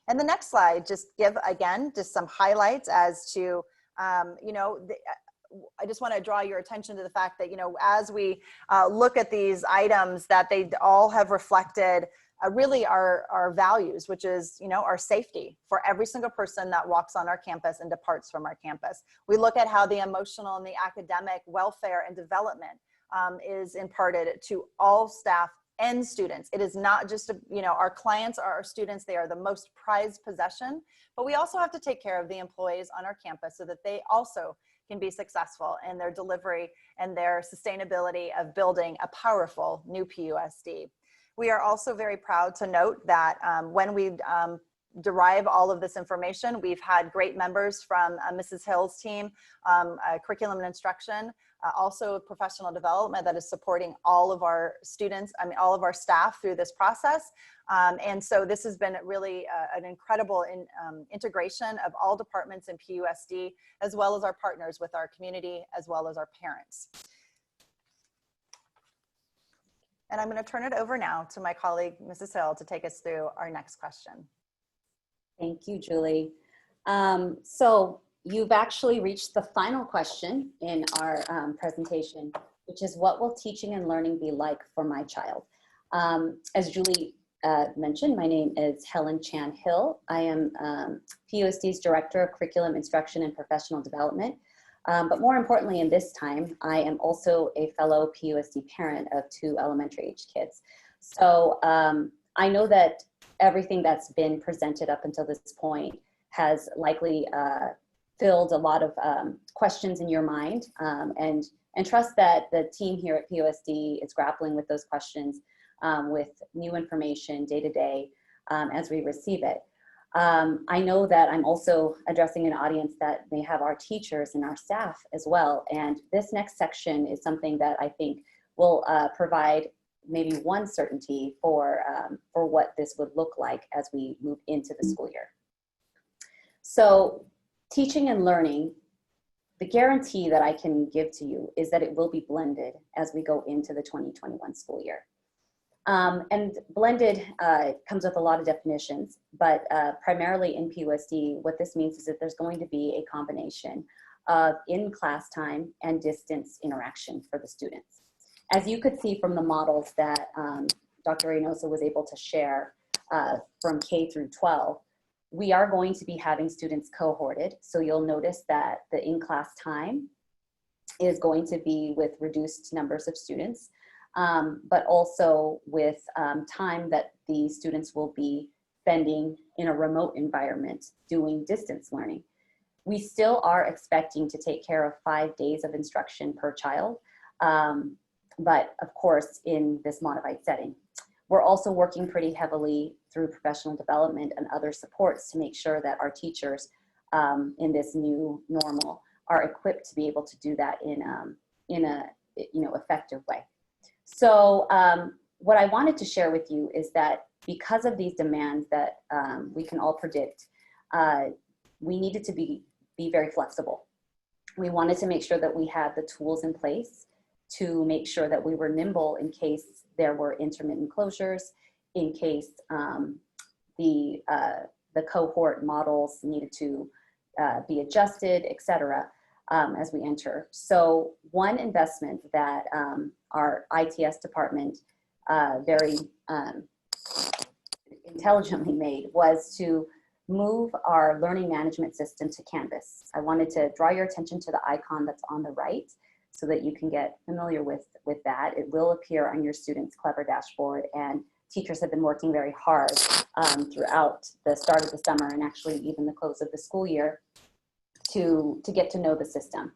And the next slide, just give, again, just some highlights as to, I just want to draw your attention to the fact that, as we look at these items, that they all have reflected really our values, which is, our safety for every single person that walks on our campus and departs from our campus. We look at how the emotional and the academic welfare and development is imparted to all staff and students. It is not just, our clients are our students. They are the most prized possession, but we also have to take care of the employees on our campus so that they also can be successful in their delivery and their sustainability of building a powerful new PUSD. We are also very proud to note that when we derive all of this information, we've had great members from Mrs. Hill's team, curriculum and instruction, also professional development that is supporting all of our students, all of our staff through this process. And so this has been really an incredible integration of all departments in PUSD, as well as our partners with our community, as well as our parents. And I'm going to turn it over now to my colleague, Mrs. Hill, to take us through our next question. Thank you, Julie. So you've actually reached the final question in our presentation, which is, what will teaching and learning be like for my child? As Julie mentioned, my name is Helen Chan Hill. I am PUSD's Director of Curriculum Instruction and Professional Development. But more importantly, in this time, I am also a fellow PUSD parent of 2 elementary age kids. So I know that everything that's been presented up until this point has likely filled a lot of questions in your mind, and trust that the team here at PUSD is grappling with those questions with new information day to day as we receive it. I know that I'm also addressing an audience that may have our teachers and our staff as well. And this next section is something that I think will provide maybe one certainty for what this would look like as we move into the school year. So teaching and learning, the guarantee that I can give to you is that it will be blended as we go into the 2021 school year. And blended comes with a lot of definitions, but primarily in PUSD, what this means is that there's going to be a combination of in-class time and distance interaction for the students. As you could see from the models that Dr. Reynoso was able to share from K through 12, We are going to be having students cohorted. So you'll notice that the in-class time is going to be with reduced numbers of students, but also with time that the students will be spending in a remote environment doing distance learning. We still are expecting to take care of 5 days of instruction per child, but of course in this modified setting. We're also working pretty heavily through professional development and other supports to make sure that our teachers in this new normal are equipped to be able to do that in a effective way. So what I wanted to share with you is that because of these demands that we can all predict, we needed to be very flexible. We wanted to make sure that we had the tools in place to make sure that we were nimble in case there were intermittent closures, in case the cohort models needed to be adjusted, et cetera, as we enter. So one investment that our ITS department very intelligently made was to move our learning management system to Canvas. I wanted to draw your attention to the icon that's on the right so that you can get familiar with that. It will appear on your students' Clever dashboard, and teachers have been working very hard throughout the start of the summer and actually even the close of the school year to get to know the system.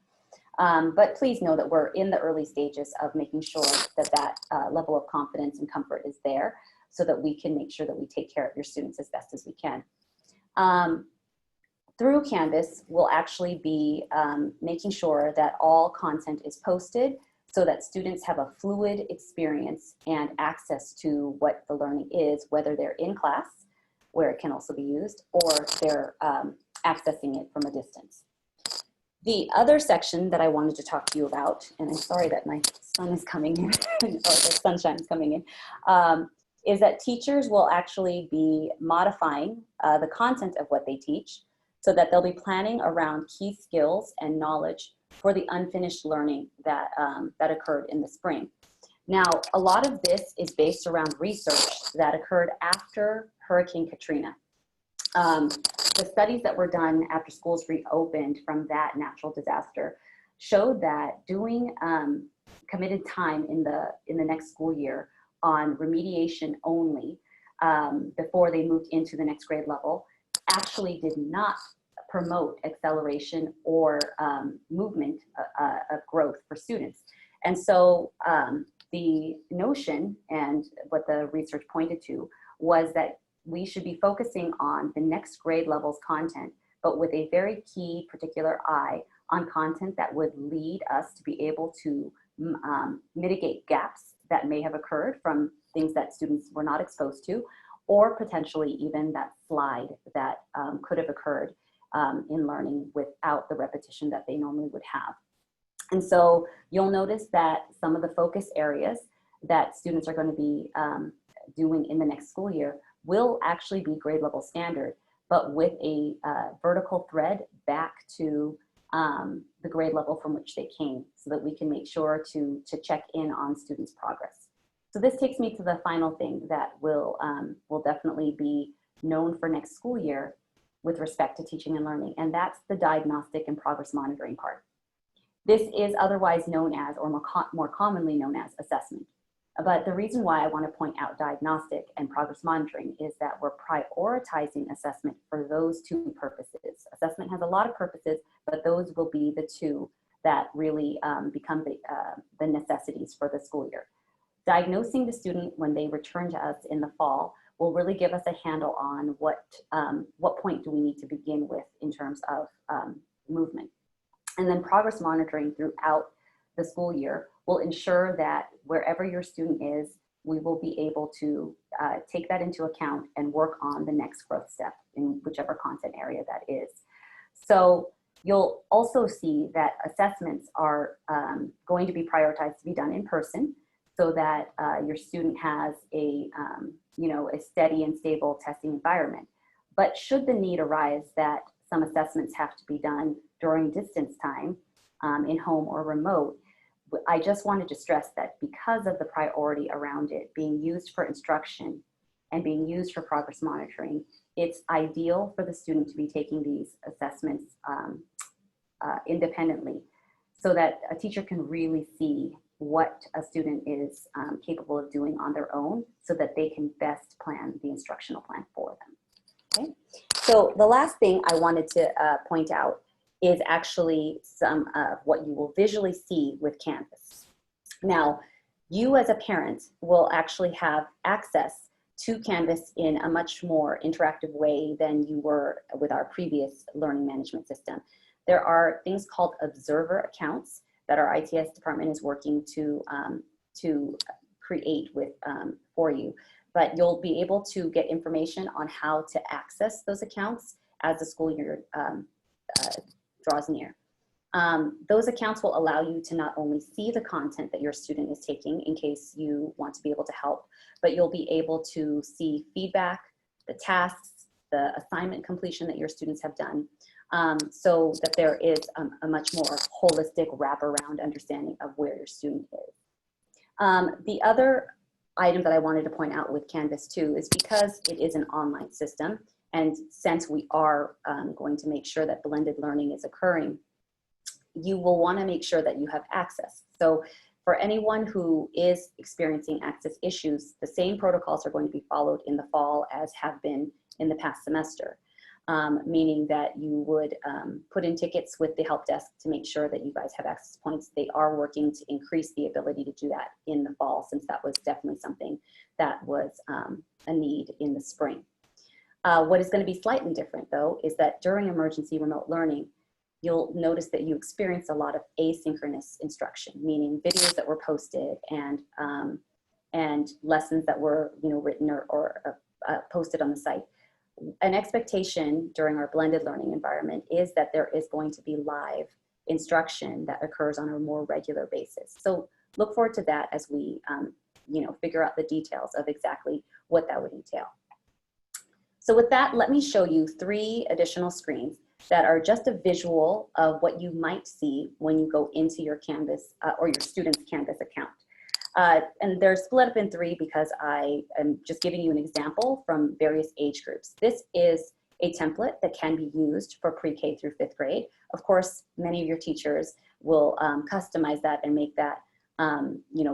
But please know that we're in the early stages of making sure that that level of confidence and comfort is there so that we can make sure that we take care of your students as best as we can. Through Canvas, we'll actually be making sure that all content is posted so that students have a fluid experience and access to what the learning is, whether they're in class, where it can also be used, or they're accessing it from a distance. The other section that I wanted to talk to you about, and I'm sorry that my sun is coming in, or the sunshine is coming in, is that teachers will actually be modifying the content of what they teach so that they'll be planning around key skills and knowledge for the unfinished learning that, that occurred in the spring. Now, a lot of this is based around research that occurred after Hurricane Katrina. The studies that were done after schools reopened from that natural disaster showed that doing committed time in the next school year on remediation only before they moved into the next grade level actually did not promote acceleration or movement of growth for students. And so the notion and what the research pointed to was that we should be focusing on the next grade level's content, but with a very key particular eye on content that would lead us to be able to mitigate gaps that may have occurred from things that students were not exposed to, or potentially even that slide that could have occurred in learning without the repetition that they normally would have. And so you'll notice that some of the focus areas that students are going to be doing in the next school year will actually be grade level standard, but with a vertical thread back to the grade level from which they came, so that we can make sure to check in on students' progress. So this takes me to the final thing that will definitely be known for next school year with respect to teaching and learning, and that's the diagnostic and progress monitoring part. This is otherwise known as, or more commonly known as, assessment. But the reason why I want to point out diagnostic and progress monitoring is that we're prioritizing assessment for those two purposes. Assessment has a lot of purposes, but those will be the two that really become the necessities for the school year. Diagnosing the student when they return to us in the fall will really give us a handle on what point do we need to begin with in terms of movement. And then progress monitoring throughout the school year will ensure that wherever your student is, we will be able to take that into account and work on the next growth step in whichever content area that is. So you'll also see that assessments are going to be prioritized to be done in person so that your student has a steady and stable testing environment. But should the need arise that some assessments have to be done during distance time in home or remote, I just wanted to stress that because of the priority around it being used for instruction and being used for progress monitoring, it's ideal for the student to be taking these assessments independently, so that a teacher can really see what a student is capable of doing on their own, so that they can best plan the instructional plan for them. Okay, so the last thing I wanted to point out is actually some of what you will visually see with Canvas. Now, you as a parent will actually have access to Canvas in a much more interactive way than you were with our previous learning management system. There are things called observer accounts that our ITS department is working to create with for you. But you'll be able to get information on how to access those accounts as the school year draws near. Those accounts will allow you to not only see the content that your student is taking in case you want to be able to help, but you'll be able to see feedback, the tasks, the assignment completion that your students have done, so that there is a much more holistic wraparound understanding of where your student is. The other item that I wanted to point out with Canvas too is because it is an online system, and since we are going to make sure that blended learning is occurring, you will want to make sure that you have access. So for anyone who is experiencing access issues, the same protocols are going to be followed in the fall as have been in the past semester, meaning that you would put in tickets with the help desk to make sure that you guys have access points. They are working to increase the ability to do that in the fall, since that was definitely something that was a need in the spring. What is going to be slightly different though is that during emergency remote learning, you'll notice that you experience a lot of asynchronous instruction, meaning videos that were posted and lessons that were written or posted on the site. An expectation during our blended learning environment is that there is going to be live instruction that occurs on a more regular basis. So look forward to that as we figure out the details of exactly what that would entail. So with that, let me show you 3 additional screens that are just a visual of what you might see when you go into your Canvas or your student's Canvas account. And they're split up in 3 because I am just giving you an example from various age groups. This is a template that can be used for pre-K through 5th grade. Of course, many of your teachers will customize that and make that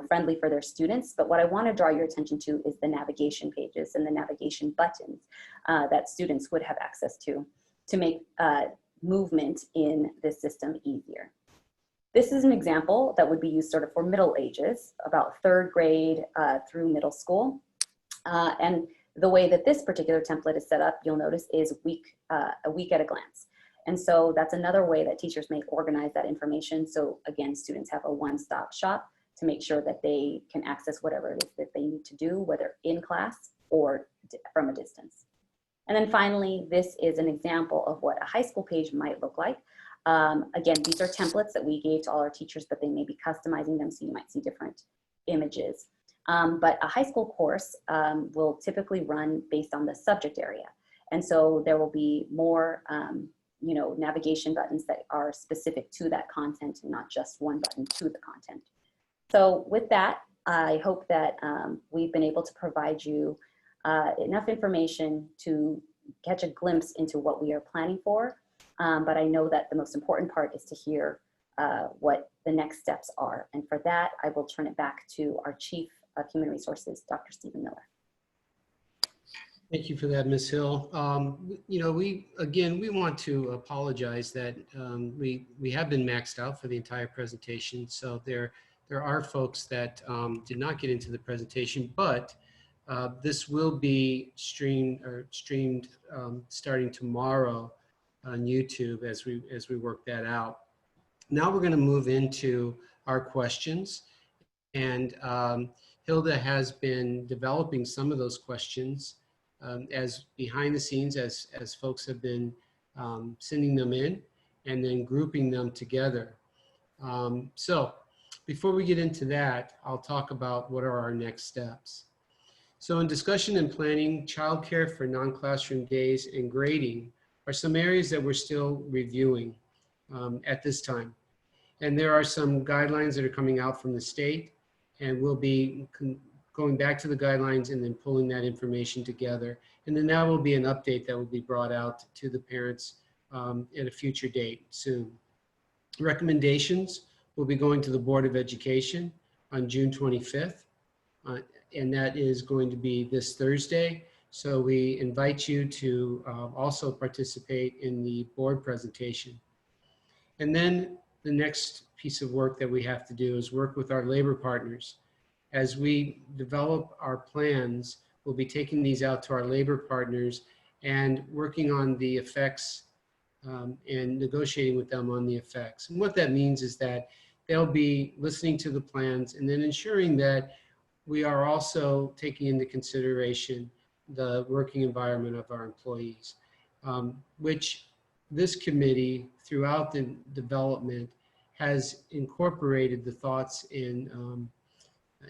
friendly for their students. But what I want to draw your attention to is the navigation pages and the navigation buttons that students would have access to make movement in this system easier. This is an example that would be used sort of for middle ages, about 3rd grade through middle school. And the way that this particular template is set up, you'll notice, is a week at a glance. And so that's another way that teachers may organize that information. So again, students have a one-stop shop to make sure that they can access whatever it is that they need to do, whether in class or from a distance. And then finally, this is an example of what a high school page might look like. Again, these are templates that we gave to all our teachers, but they may be customizing them, so you might see different images. But a high school course will typically run based on the subject area. And so there will be more navigation buttons that are specific to that content and not just one button to the content. So with that, I hope that we've been able to provide you enough information to catch a glimpse into what we are planning for. But I know that the most important part is to hear what the next steps are. And for that, I will turn it back to our Chief of Human Resources, Dr. Stephen Miller. Thank you for that, Ms. Hill. We want to apologize that we have been maxed out for the entire presentation. So there are folks that did not get into the presentation, but this will be streamed starting tomorrow on YouTube as we work that out. Now we're going to move into our questions, and Hilda has been developing some of those questions as behind the scenes as folks have been sending them in and then grouping them together. So before we get into that, I'll talk about what are our next steps. So in discussion and planning, childcare for non-classroom days and grading are some areas that we're still reviewing at this time. And there are some guidelines that are coming out from the state, and we'll be going back to the guidelines and then pulling that information together. And then that will be an update that will be brought out to the parents at a future date soon. Recommendations will be going to the Board of Education on June 25th. And that is going to be this Thursday. So we invite you to also participate in the board presentation. And then the next piece of work that we have to do is work with our labor partners. As we develop our plans, we'll be taking these out to our labor partners and working on the effects and negotiating with them on the effects. And what that means is that they'll be listening to the plans and then ensuring that we are also taking into consideration the working environment of our employees, which this committee throughout the development has incorporated the thoughts and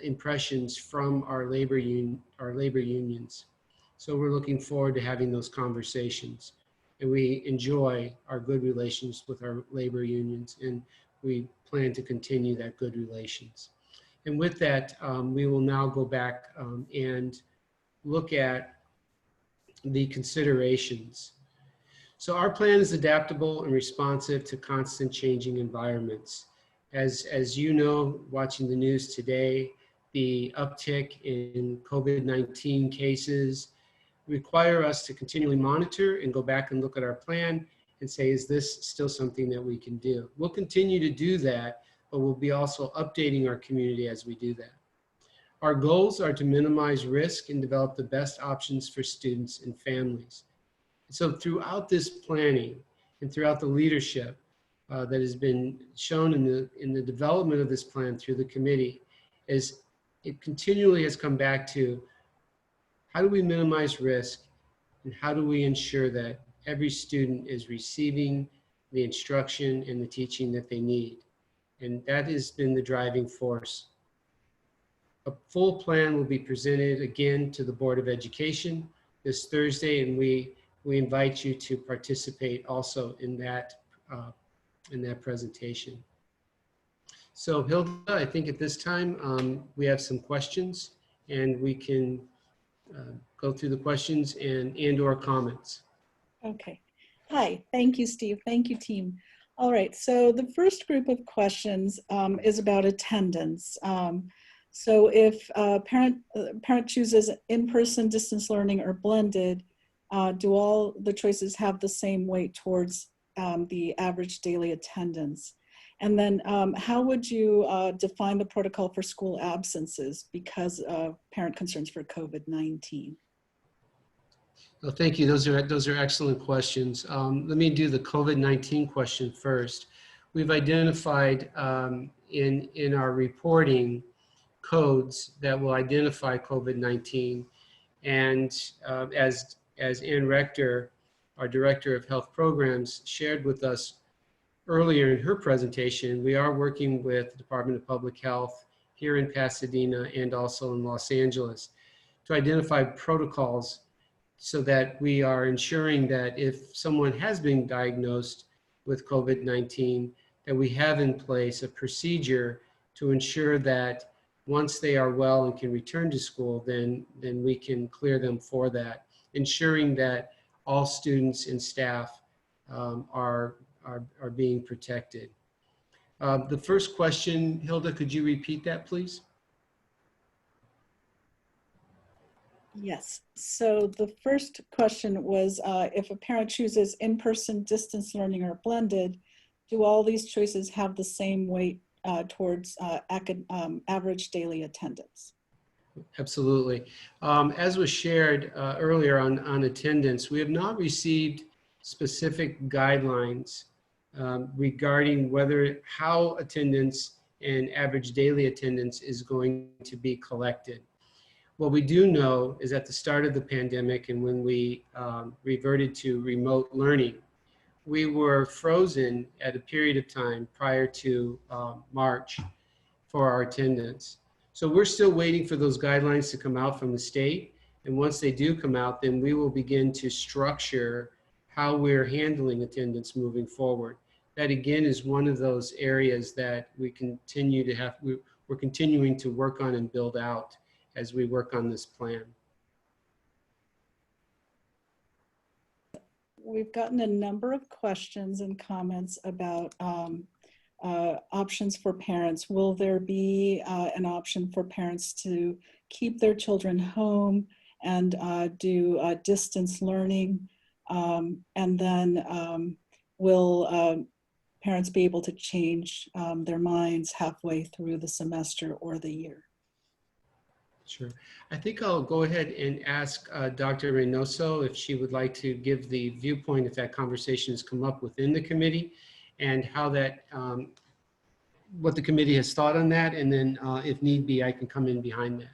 impressions from our labor unions. So we're looking forward to having those conversations. And we enjoy our good relations with our labor unions, and we plan to continue that good relations. And with that, we will now go back and look at the considerations. So our plan is adaptable and responsive to constant changing environments. As you know, watching the news today, the uptick in COVID-19 cases require us to continually monitor and go back and look at our plan and say, is this still something that we can do? We'll continue to do that, but we'll be also updating our community as we do that. Our goals are to minimize risk and develop the best options for students and families. So throughout this planning and throughout the leadership that has been shown in the development of this plan through the committee, is it continually has come back to how do we minimize risk and how do we ensure that every student is receiving the instruction and the teaching that they need. And that has been the driving force. A full plan will be presented again to the Board of Education this Thursday, and we invite you to participate also in that presentation. So Hilda, I think at this time we have some questions, and we can go through the questions and or comments. Okay. Hi, thank you, Steve. Thank you, team. All right, so the first group of questions is about attendance. So if a parent chooses in-person distance learning or blended, do all the choices have the same weight towards the average daily attendance? And then how would you define the protocol for school absences because of parent concerns for COVID-19? Well, thank you. Those are excellent questions. Let me do the COVID-19 question first. We've identified in our reporting codes that will identify COVID-19, and as Ann Rector, our Director of Health Programs, shared with us earlier in her presentation, we are working with the Department of Public Health here in Pasadena and also in Los Angeles to identify protocols so that we are ensuring that if someone has been diagnosed with COVID-19, that we have in place a procedure to ensure that once they are well and can return to school, then we can clear them for that, ensuring that all students and staff are being protected. The first question, Hilda, could you repeat that, please? Yes, so the first question was if a parent chooses in-person distance learning or blended, do all these choices have the same weight towards average daily attendance? Absolutely. As was shared earlier on attendance, we have not received specific guidelines regarding how attendance and average daily attendance is going to be collected. What we do know is at the start of the pandemic and when we reverted to remote learning, we were frozen at a period of time prior to March for our attendance. So we're still waiting for those guidelines to come out from the state. And once they do come out, then we will begin to structure how we're handling attendance moving forward. That again is one of those areas that we continue to we're continuing to work on and build out. as we work on this plan. We've gotten a number of questions and comments about options for parents. Will there be an option for parents to keep their children home and do distance learning? And then will parents be able to change their minds halfway through the semester or the year? Sure. I think I'll go ahead and ask Dr. Reynoso if she would like to give the viewpoint if that conversation has come up within the committee and how that, what the committee has thought on that. And then if need be, I can come in behind that.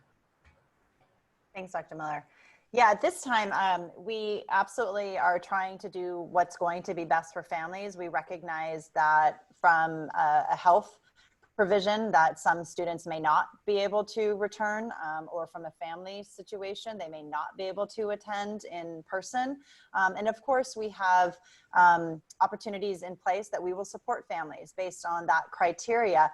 Thanks, Dr. Miller. Yeah, at this time, we absolutely are trying to do what's going to be best for families. We recognize that from a health provision that some students may not be able to return, or from a family situation, they may not be able to attend in person. And of course, we have opportunities in place that we will support families based on that criteria.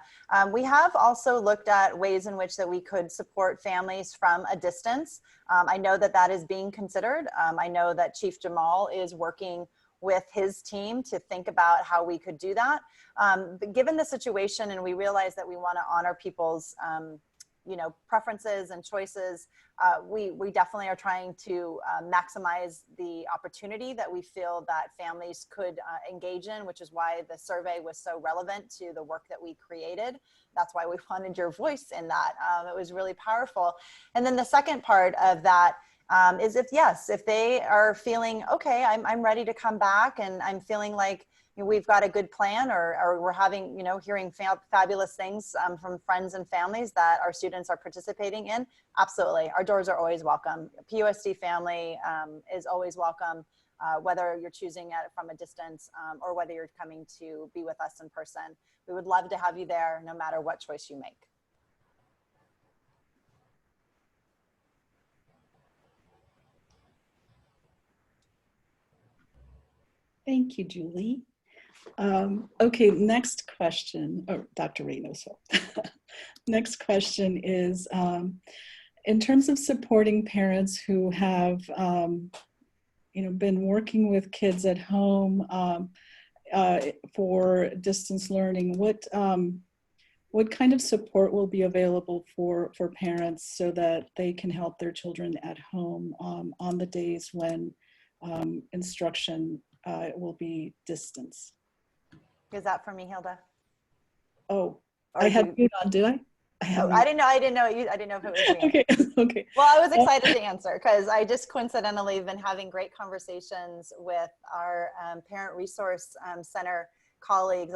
We have also looked at ways in which that we could support families from a distance. I know that that is being considered. I know that Chief Jamal is working with his team to think about how we could do that. But given the situation, and we realize that we want to honor people's preferences and choices, we definitely are trying to maximize the opportunity that we feel that families could engage in, which is why the survey was so relevant to the work that we created. That's why we wanted your voice in that. It was really powerful. And then the second part of that is if they are feeling, okay, I'm ready to come back and I'm feeling like we've got a good plan, or we're having, hearing fabulous things from friends and families that our students are participating in. Absolutely. Our doors are always welcome. PUSD family is always welcome, whether you're choosing it from a distance or whether you're coming to be with us in person. We would love to have you there no matter what choice you make. Thank you, Julie. Okay, next question, Dr. Reynoso. Next question is, in terms of supporting parents who have, been working with kids at home for distance learning, what kind of support will be available for parents so that they can help their children at home on the days when instruction will be distance? Is that for me, Hilda? Oh, I had mute on, did I? I didn't know. I didn't know if it was me. Okay. Okay. Well, I was excited to answer because I just coincidentally have been having great conversations with our Parent Resource Center colleagues,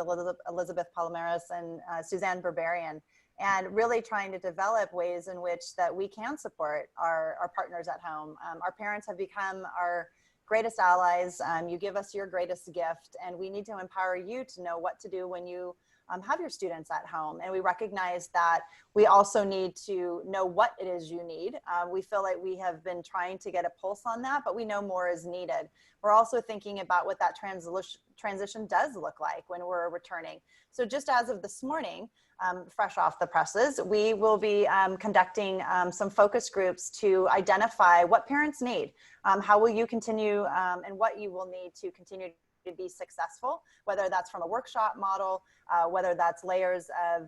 Elizabeth Palomares and Suzanne Berberian, and really trying to develop ways in which that we can support our partners at home. Our parents have become our greatest allies. You give us your greatest gift, and we need to empower you to know what to do when you have your students at home. And we recognize that we also need to know what it is you need. We feel like we have been trying to get a pulse on that, but we know more is needed. We're also thinking about what that transition does look like when we're returning. So just as of this morning, fresh off the presses, we will be conducting some focus groups to identify what parents need. How will you continue and what you will need to continue to be successful, whether that's from a workshop model, whether that's layers of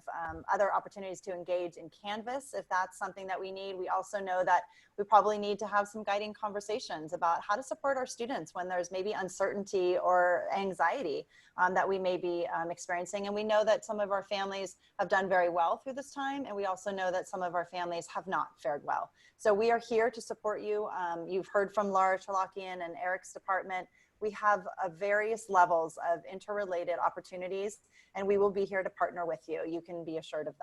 other opportunities to engage in Canvas, if that's something that we need. We also know that we probably need to have some guiding conversations about how to support our students when there's maybe uncertainty or anxiety that we may be experiencing. And we know that some of our families have done very well through this time, and we also know that some of our families have not fared well. So we are here to support you. You've heard from Laura Hokkien and Eric's department. We have various levels of interrelated opportunities, and we will be here to partner with you. You can be assured of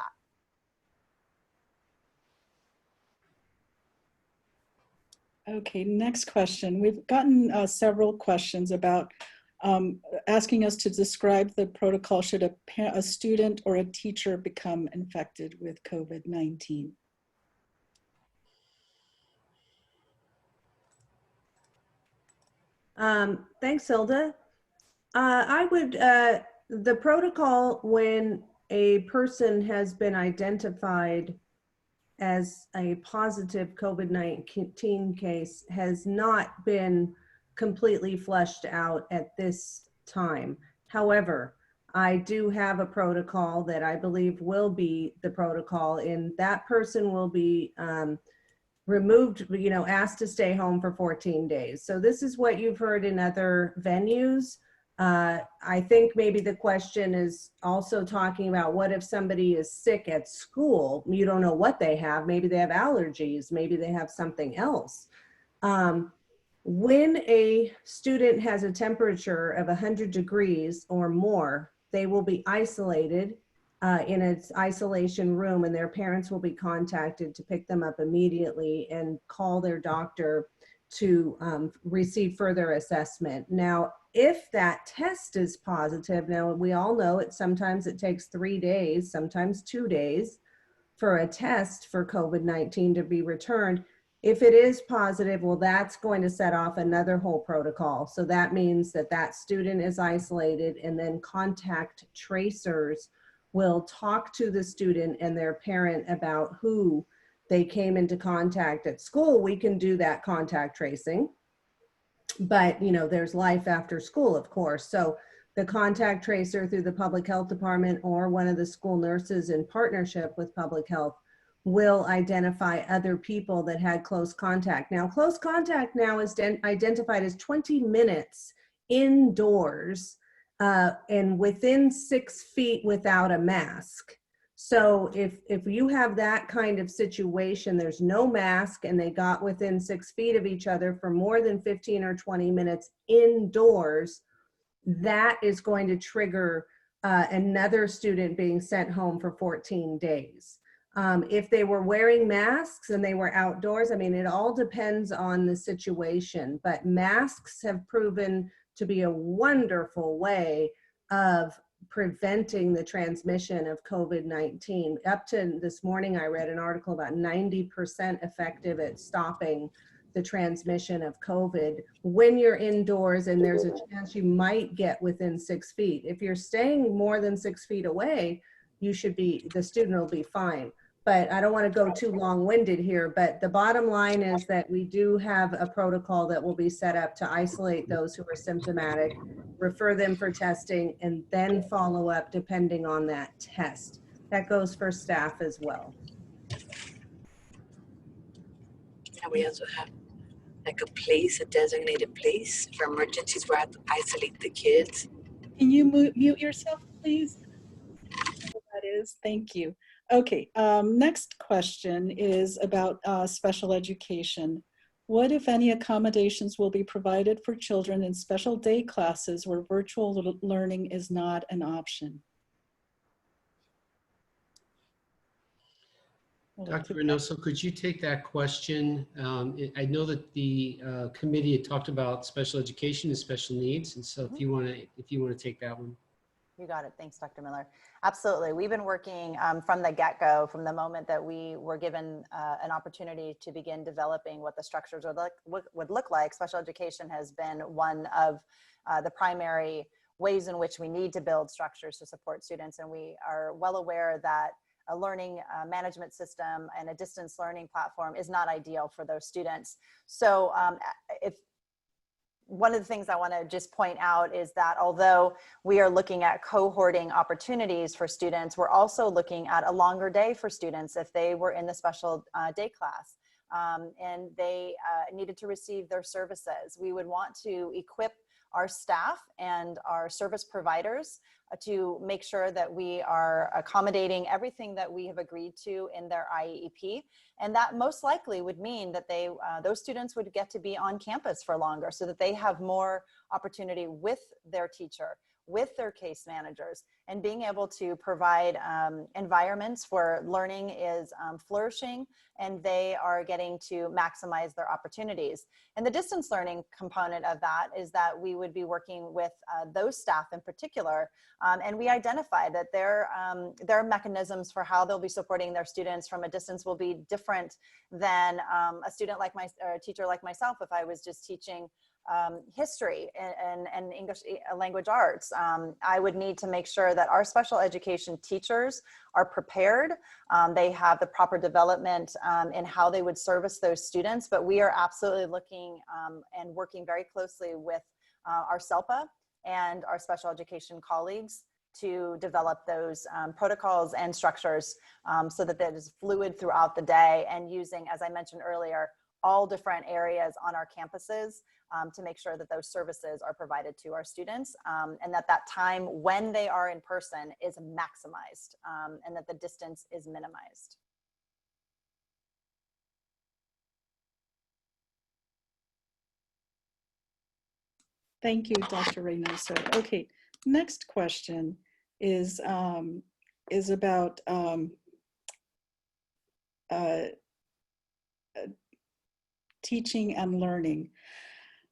that. Okay, next question. We've gotten several questions about asking us to describe the protocol should a student or a teacher become infected with COVID-19. Thanks, Hilda. I would, the protocol when a person has been identified as a positive COVID-19 case has not been completely flushed out at this time. However, I do have a protocol that I believe will be the protocol, and that person will be removed, asked to stay home for 14 days. So this is what you've heard in other venues. I think maybe the question is also talking about what if somebody is sick at school? You don't know what they have. Maybe they have allergies. Maybe they have something else. When a student has a temperature of 100 degrees or more, they will be isolated in an isolation room, and their parents will be contacted to pick them up immediately and call their doctor to receive further assessment. Now, if that test is positive, now we all know sometimes it takes 3 days, sometimes 2 days for a test for COVID-19 to be returned. If it is positive, well, that's going to set off another whole protocol. So that means that that student is isolated, and then contact tracers will talk to the student and their parent about who they came into contact at school. We can do that contact tracing, but there's life after school, of course. So the contact tracer through the public health department or one of the school nurses in partnership with public health will identify other people that had close contact. Now, close contact now is identified as 20 minutes indoors and within 6 feet without a mask. So if you have that kind of situation, there's no mask and they got within 6 feet of each other for more than 15 or 20 minutes indoors, that is going to trigger another student being sent home for 14 days. If they were wearing masks and they were outdoors, I mean, it all depends on the situation, but masks have proven to be a wonderful way of preventing the transmission of COVID-19. Up to this morning, I read an article about 90% effective at stopping the transmission of COVID when you're indoors and there's a chance you might get within 6 feet. If you're staying more than 6 feet away, the student will be fine. But I don't want to go too long-winded here, but the bottom line is that we do have a protocol that will be set up to isolate those who are symptomatic, refer them for testing, and then follow up depending on that test. That goes for staff as well. And we also have like a designated place for emergencies where I have to isolate the kids. Can you mute yourself, please? That is, thank you. Okay, next question is about special education. What, if any, accommodations will be provided for children in special day classes where virtual learning is not an option? Dr. Reynoso, could you take that question? I know that the committee had talked about special education and special needs, and so if you want to take that one. You got it. Thanks, Dr. Miller. Absolutely. We've been working from the get-go, from the moment that we were given an opportunity to begin developing what the structures would look like. Special education has been one of the primary ways in which we need to build structures to support students. And we are well aware that a learning management system and a distance learning platform is not ideal for those students. So one of the things I want to just point out is that although we are looking at cohorting opportunities for students, we're also looking at a longer day for students if they were in the special day class and they needed to receive their services. We would want to equip our staff and our service providers to make sure that we are accommodating everything that we have agreed to in their IEP. And that most likely would mean that those students would get to be on campus for longer so that they have more opportunity with their teacher, with their case managers, and being able to provide environments where learning is flourishing and they are getting to maximize their opportunities. And the distance learning component of that is that we would be working with those staff in particular, and we identify that their mechanisms for how they'll be supporting their students from a distance will be different than a student like or a teacher like myself if I was just teaching history and English language arts. I would need to make sure that our special education teachers are prepared. They have the proper development in how they would service those students, but we are absolutely looking and working very closely with our SELPA and our special education colleagues to develop those protocols and structures so that that is fluid throughout the day, and using, as I mentioned earlier, all different areas on our campuses to make sure that those services are provided to our students, and that that time when they are in person is maximized, and that the distance is minimized. Thank you, Dr. Reynoso. Okay, next question is about teaching and learning.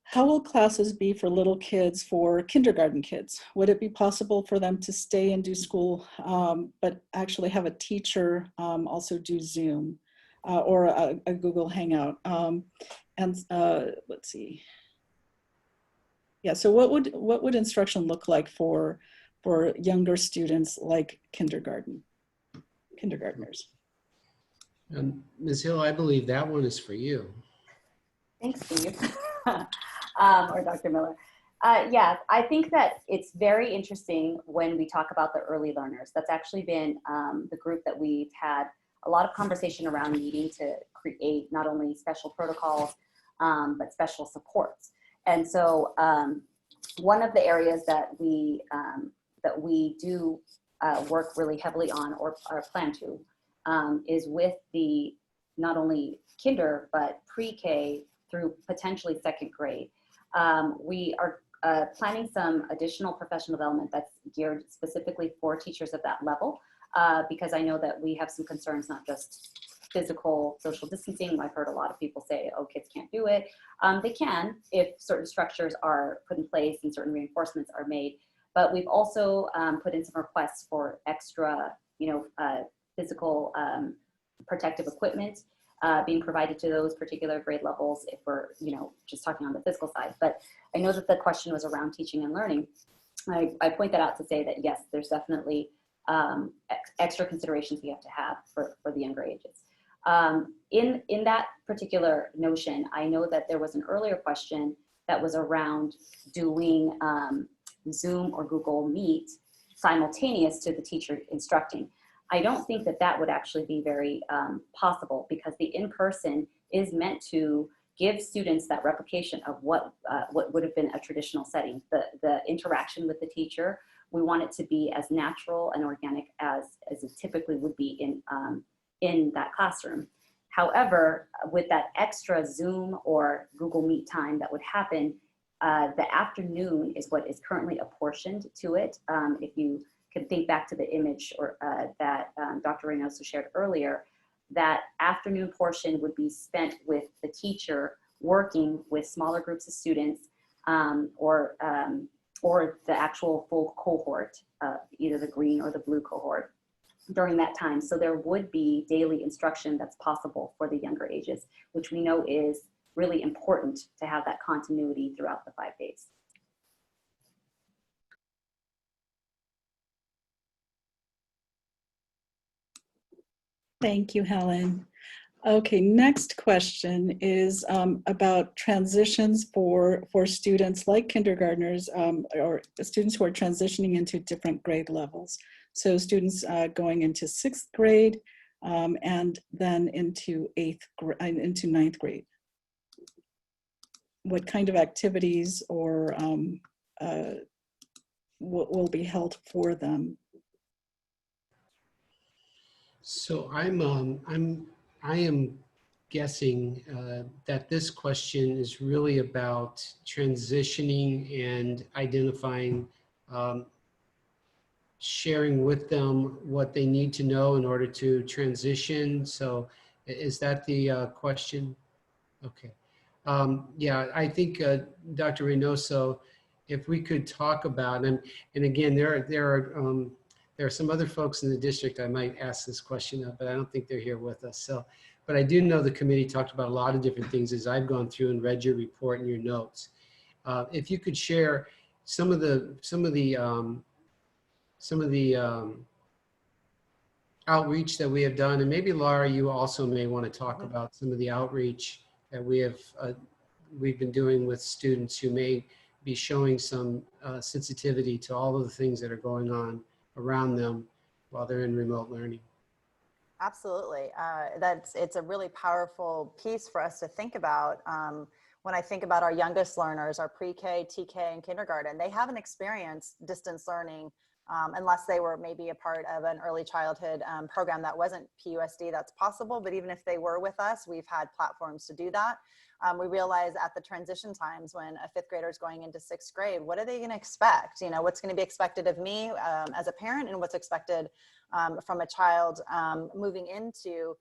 How will classes be for little kids, for kindergarten kids? Would it be possible for them to stay and do school, but actually have a teacher also do Zoom or a Google Hangout? Let's see. Yeah, so what would instruction look like for younger students like kindergartners? Ms. Hill, I believe that one is for you. Thanks, Steve. Or Dr. Miller. Yeah, I think that it's very interesting when we talk about the early learners. That's actually been the group that we've had a lot of conversation around needing to create not only special protocols, but special supports. And so one of the areas that we do work really heavily on, or plan to, is with the not only kinder, but pre-K through potentially second grade. We are planning some additional professional development that's geared specifically for teachers at that level, because I know that we have some concerns, not just physical social distancing. I've heard a lot of people say, oh, kids can't do it. They can if certain structures are put in place and certain reinforcements are made. But we've also put in some requests for extra, physical protective equipment being provided to those particular grade levels if we're, just talking on the physical side. But I know that the question was around teaching and learning. I point that out to say that, yes, there's definitely extra considerations we have to have for the younger ages. In that particular notion, I know that there was an earlier question that was around doing Zoom or Google Meet simultaneous to the teacher instructing. I don't think that that would actually be very possible, because the in-person is meant to give students that replication of what would have been a traditional setting. The interaction with the teacher, we want it to be as natural and organic as it typically would be in that classroom. However, with that extra Zoom or Google Meet time that would happen, the afternoon is what is currently apportioned to it. If you can think back to the image that Dr. Reynoso shared earlier, that afternoon portion would be spent with the teacher working with smaller groups of students, or the actual full cohort, either the green or the blue cohort during that time. So there would be daily instruction that's possible for the younger ages, which we know is really important to have that continuity throughout the 5 days. Thank you, Helen. Okay, next question is about transitions for students like kindergartners, or students who are transitioning into different grade levels. So students going into 6th grade and then into 9th grade. What kind of activities or will be held for them? So I am guessing that this question is really about transitioning and identifying, sharing with them what they need to know in order to transition. So is that the question? Okay. Yeah, I think Dr. Reynoso, if we could talk about, and again, there are some other folks in the district I might ask this question of, but I don't think they're here with us. So, but I do know the committee talked about a lot of different things as I've gone through and read your report and your notes. If you could share some of the outreach that we have done, and maybe Laura, you also may want to talk about some of the outreach that we've been doing with students who may be showing some sensitivity to all of the things that are going on around them while they're in remote learning. Absolutely. It's a really powerful piece for us to think about. When I think about our youngest learners, our pre-K, TK, and kindergarten, they haven't experienced distance learning unless they were maybe a part of an early childhood program that wasn't PUSD. That's possible, but even if they were with us, we've had platforms to do that. We realize at the transition times when a fifth grader is going into sixth grade, what are they going to expect? You know, what's going to be expected of me as a parent, and what's expected from a child moving into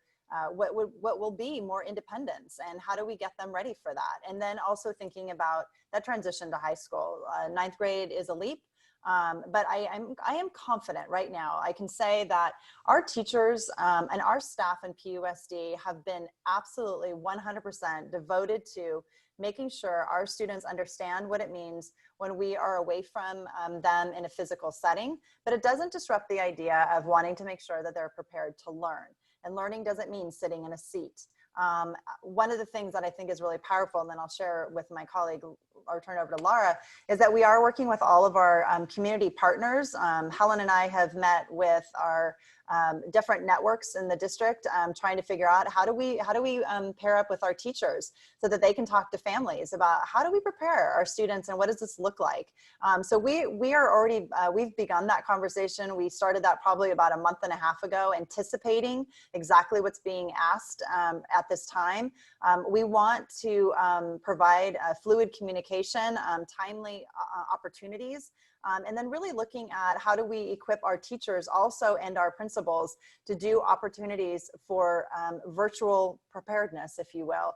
what will be more independence, and how do we get them ready for that? And then also thinking about that transition to high school. Ninth grade is a leap. But I am confident right now. I can say that our teachers and our staff in PUSD have been absolutely 100% devoted to making sure our students understand what it means when we are away from them in a physical setting. But it doesn't disrupt the idea of wanting to make sure that they're prepared to learn. And learning doesn't mean sitting in a seat. One of the things that I think is really powerful, and then I'll share with my colleague or turn it over to Laura, is that we are working with all of our community partners. Helen and I have met with our different networks in the district, trying to figure out how do we pair up with our teachers so that they can talk to families about how do we prepare our students and what does this look like. So we are already, we've begun that conversation. We started that probably about a month and a half ago, anticipating exactly what's being asked at this time. We want to provide fluid communication, timely opportunities, and then really looking at how do we equip our teachers also and our principals to do opportunities for virtual preparedness, if you will,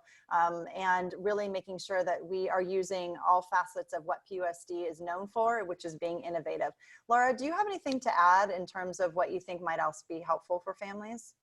and really making sure that we are using all facets of what PUSD is known for, which is being innovative. Laura, do you have anything to add in terms of what you think might else be helpful for families?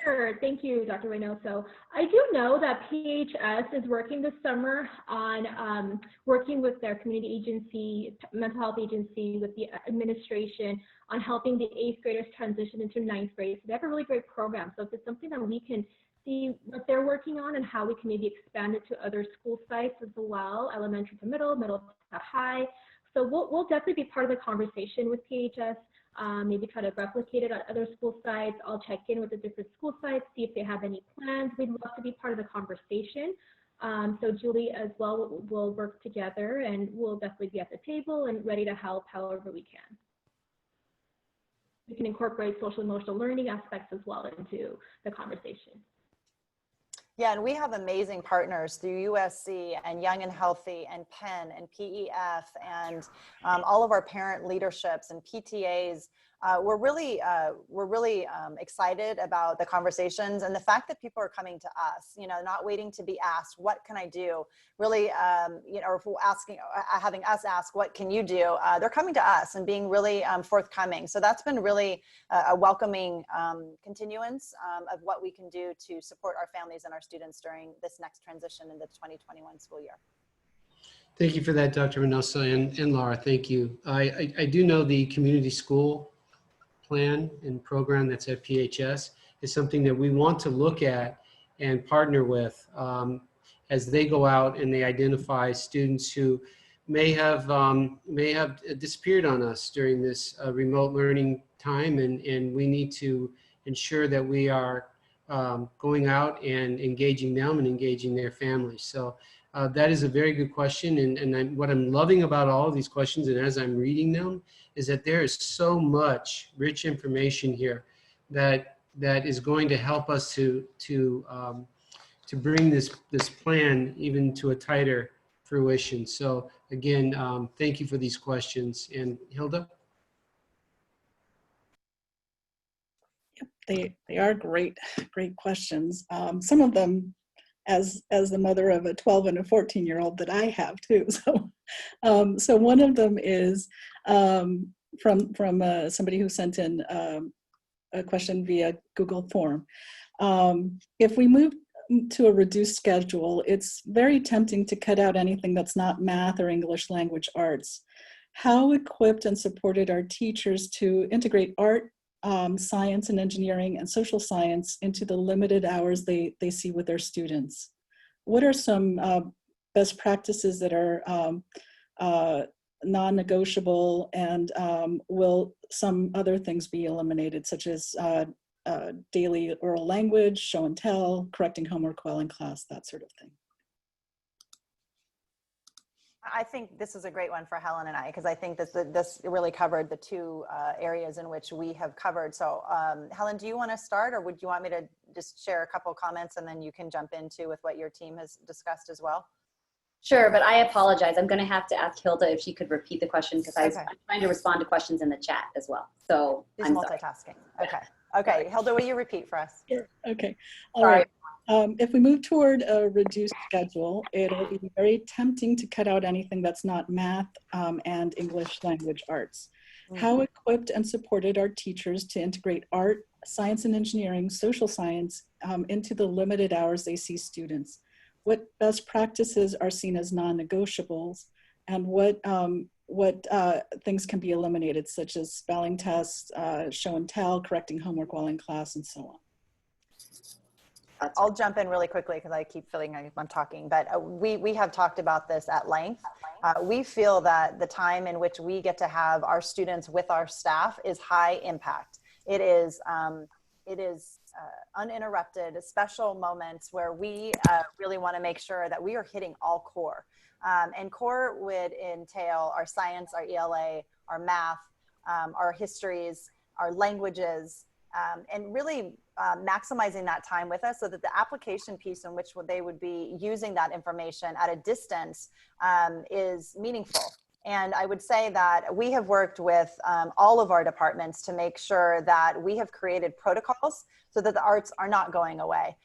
Sure, thank you, Dr. Reynoso. I do know that PHS is working this summer on working with their community agency, mental health agency, with the administration on helping the 8th graders transition into 9th grade. So they have a really great program. So if it's something that we can see what they're working on and how we can maybe expand it to other school sites as well, elementary to middle, middle to high. So we'll definitely be part of the conversation with PHS. Maybe try to replicate it at other school sites. I'll check in with the different school sites, see if they have any plans. We'd love to be part of the conversation. So Julie as well will work together, and we'll definitely be at the table and ready to help however we can. We can incorporate social emotional learning aspects as well into the conversation. Yeah, and we have amazing partners through USC and Young and Healthy and Penn and PEF and all of our parent leaderships and PTAs. We're really excited about the conversations and the fact that people are coming to us, you know, not waiting to be asked, what can I do? Really, you know, or having us ask, what can you do? They're coming to us and being really forthcoming. So that's been really a welcoming continuance of what we can do to support our families and our students during this next transition in the 2021 school year. Thank you for that, Dr. Reynoso, and Laura, thank you. I do know the community school plan and program that's at PHS is something that we want to look at and partner with as they go out and they identify students who may have disappeared on us during this remote learning time, and we need to ensure that we are going out and engaging them and engaging their families. So that is a very good question, and what I'm loving about all of these questions, and as I'm reading them, is that there is so much rich information here that is going to help us to bring this plan even to a tighter fruition. So again, thank you for these questions. And Hilda? They are great questions. Some of them, as the mother of a 12 and a 14-year-old that I have too. So one of them is from somebody who sent in a question via Google form. If we move to a reduced schedule, it's very tempting to cut out anything that's not math or English language arts. How equipped and supported are teachers to integrate art, science and engineering and social science into the limited hours they see with their students? What are some best practices that are non-negotiable, and will some other things be eliminated, such as daily oral language, show and tell, correcting homework while in class, that sort of thing? I think this is a great one for Helen and I, because I think this really covered the two areas in which we have covered. So Helen, do you want to start, or would you want me to just share a couple comments and then you can jump into with what your team has discussed as well? Sure, but I apologize. I'm going to have to ask Hilda if she could repeat the question, because I'm trying to respond to questions in the chat as well. So she's I'm multitasking. Sorry. Okay, Hilda, will you repeat for us? Sure. Okay. All right. If we move toward a reduced schedule, it'll be very tempting to cut out anything that's not math and English language arts. How equipped and supported are teachers to integrate art, science and engineering, social science into the limited hours they see students? What best practices are seen as non-negotiables, and what things can be eliminated, such as spelling tests, show and tell, correcting homework while in class, and so on? I'll jump in really quickly because I keep feeling I'm talking, but we have talked about this at length. We feel that the time in which we get to have our students with our staff is high impact. It is uninterrupted, special moments where we really want to make sure that we are hitting all core. And core would entail our science, our ELA, our math, our histories, our languages, and really maximizing that time with us so that the application piece in which they would be using that information at a distance is meaningful. And I would say that we have worked with all of our departments to make sure that we have created protocols so that the arts are not going away.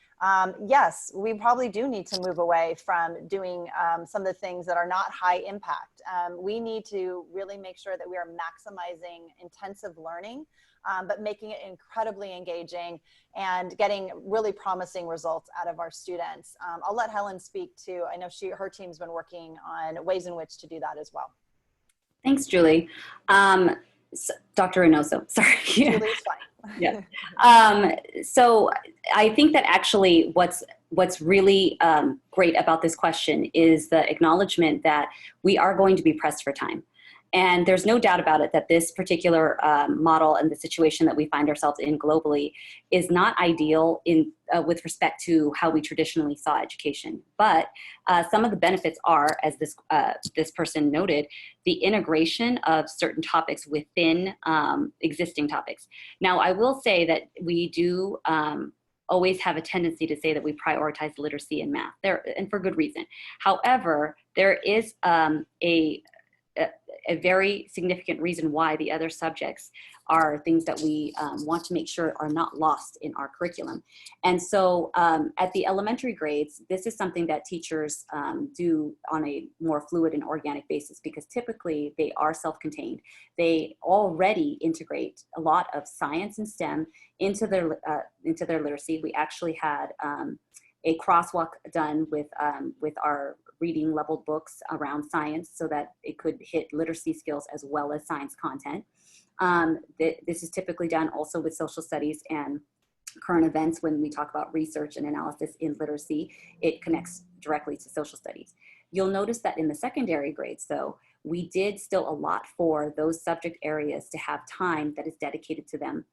Yes, we probably do need to move away from doing some of the things that are not high impact. We need to really make sure that we are maximizing intensive learning, but making it incredibly engaging and getting really promising results out of our students. I'll let Helen speak to, I know her team's been working on ways in which to do that as well. Thanks, Julie. Dr. Reynoso, sorry. Julie's fine. Yeah. So I think that actually what's really great about this question is the acknowledgement that we are going to be pressed for time. And there's no doubt about it that this particular model and the situation that we find ourselves in globally is not ideal with respect to how we traditionally saw education. But some of the benefits are, as this person noted, the integration of certain topics within existing topics. Now, I will say that we do always have a tendency to say that we prioritize literacy and math, and for good reason. However, there is a very significant reason why the other subjects are things that we want to make sure are not lost in our curriculum. And so at the elementary grades, this is something that teachers do on a more fluid and organic basis, because typically they are self-contained. They already integrate a lot of science and STEM into their literacy. We actually had a crosswalk done with our reading leveled books around science so that it could hit literacy skills as well as science content. This is typically done also with social studies and current events. When we talk about research and analysis in literacy, it connects directly to social studies. You'll notice that in the secondary grades, though, we did still allot for those subject areas to have time that is dedicated to them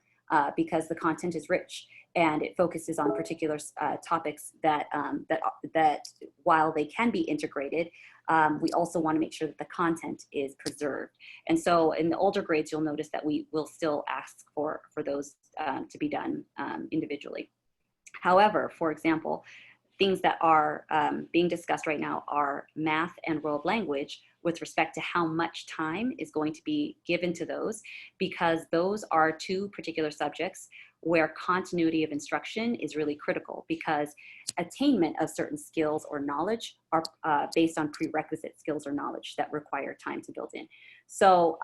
because the content is rich and it focuses on particular topics that while they can be integrated, we also want to make sure that the content is preserved. And so in the older grades, you'll notice that we will still ask for those to be done individually. However, for example, things that are being discussed right now are math and world language with respect to how much time is going to be given to those, because those are two particular subjects where continuity of instruction is really critical, because attainment of certain skills or knowledge are based on prerequisite skills or knowledge that require time to build in. So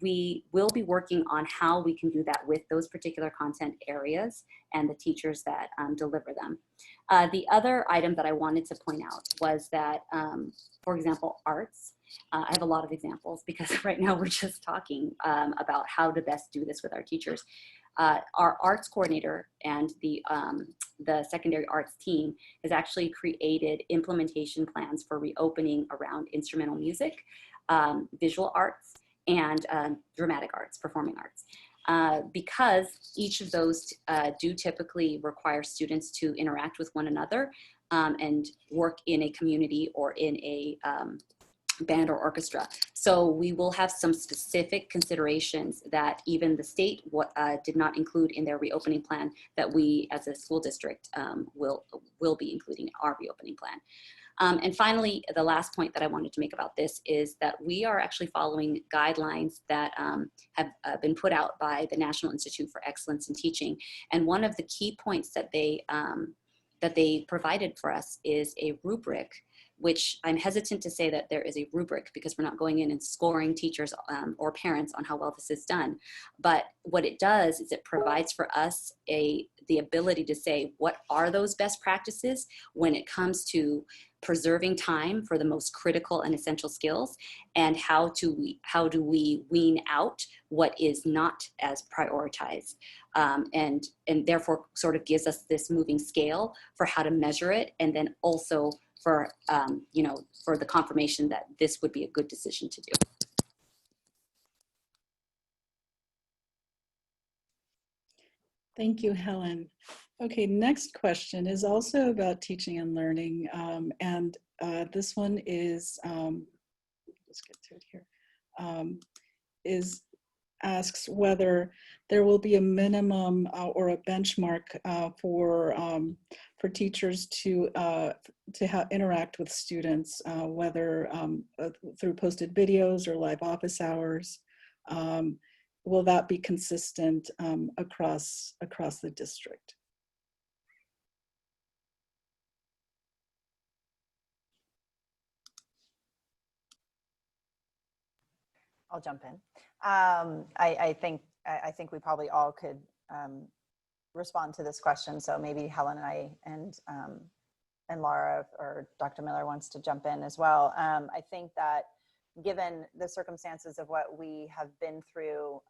we will be working on how we can do that with those particular content areas and the teachers that deliver them. The other item that I wanted to point out was that, for example, arts. I have a lot of examples because right now we're just talking about how to best do this with our teachers. Our arts coordinator and the secondary arts team has actually created implementation plans for reopening around instrumental music, visual arts, and dramatic arts, performing arts. Because each of those do typically require students to interact with one another and work in a community or in a band or orchestra. So we will have some specific considerations that even the state did not include in their reopening plan that we as a school district will be including in our reopening plan. And finally, the last point that I wanted to make about this is that we are actually following guidelines that have been put out by the National Institute for Excellence in Teaching. And one of the key points that they provided for us is a rubric, which I'm hesitant to say that there is a rubric because we're not going in and scoring teachers or parents on how well this is done. But what it does is it provides for us the ability to say, what are those best practices when it comes to preserving time for the most critical and essential skills, and how do we wean out what is not as prioritized, and therefore sort of gives us this moving scale for how to measure it, and then also for for the confirmation that this would be a good decision to do. Thank you, Helen. Okay, next question is also about teaching and learning. And this one is, let's get to it here, asks whether there will be a minimum or a benchmark for teachers to interact with students, whether through posted videos or live office hours. Will that be consistent across the district? I'll jump in. I think we probably all could respond to this question. So maybe Helen and I and Laura or Dr. Miller wants to jump in as well. I think that given the circumstances of what we have been through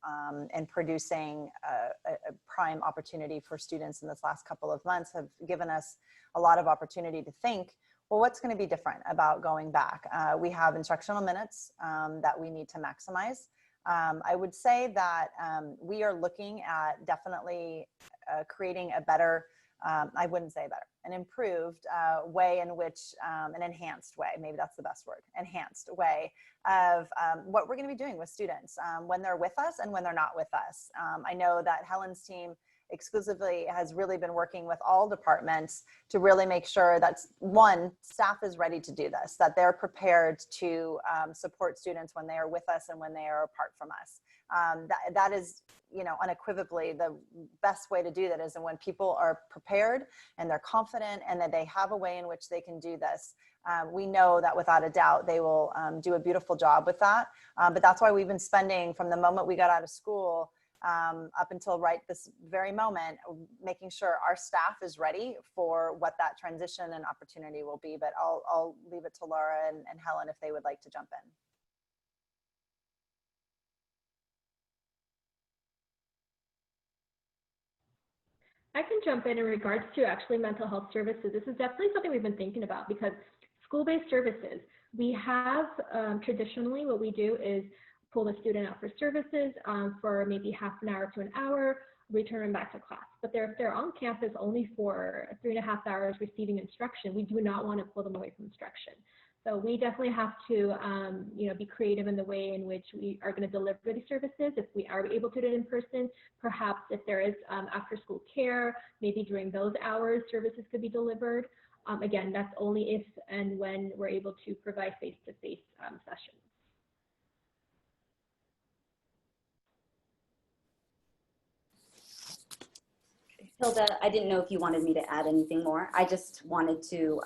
and producing a prime opportunity for students in this last couple of months have given us a lot of opportunity to think, well, what's going to be different about going back? We have instructional minutes that we need to maximize. I would say that we are looking at definitely creating a better, I wouldn't say better, an improved way in which, an enhanced way, maybe that's the best word, enhanced way of what we're going to be doing with students when they're with us and when they're not with us. I know that Helen's team exclusively has really been working with all departments to really make sure that, one, staff is ready to do this, that they're prepared to support students when they are with us and when they are apart from us. That is, unequivocally the best way to do that is when people are prepared and they're confident and that they have a way in which they can do this. We know that without a doubt, they will do a beautiful job with that. But that's why we've been spending from the moment we got out of school up until right this very moment, making sure our staff is ready for what that transition and opportunity will be. But I'll leave it to Laura and Helen if they would like to jump in. I can jump in regards to actually mental health services. This is definitely something we've been thinking about because school-based services, we have traditionally what we do is pull the student out for services for maybe half an hour to an hour, return them back to class. But if they're on campus only for 3.5 hours receiving instruction, we do not want to pull them away from instruction. So we definitely have to be creative in the way in which we are going to deliver these services. If we are able to do it in person, perhaps if there is after school care, maybe during those hours, services could be delivered. Again, that's only if and when we're able to provide face-to-face sessions. Hilda, I didn't know if you wanted me to add anything more. I just wanted to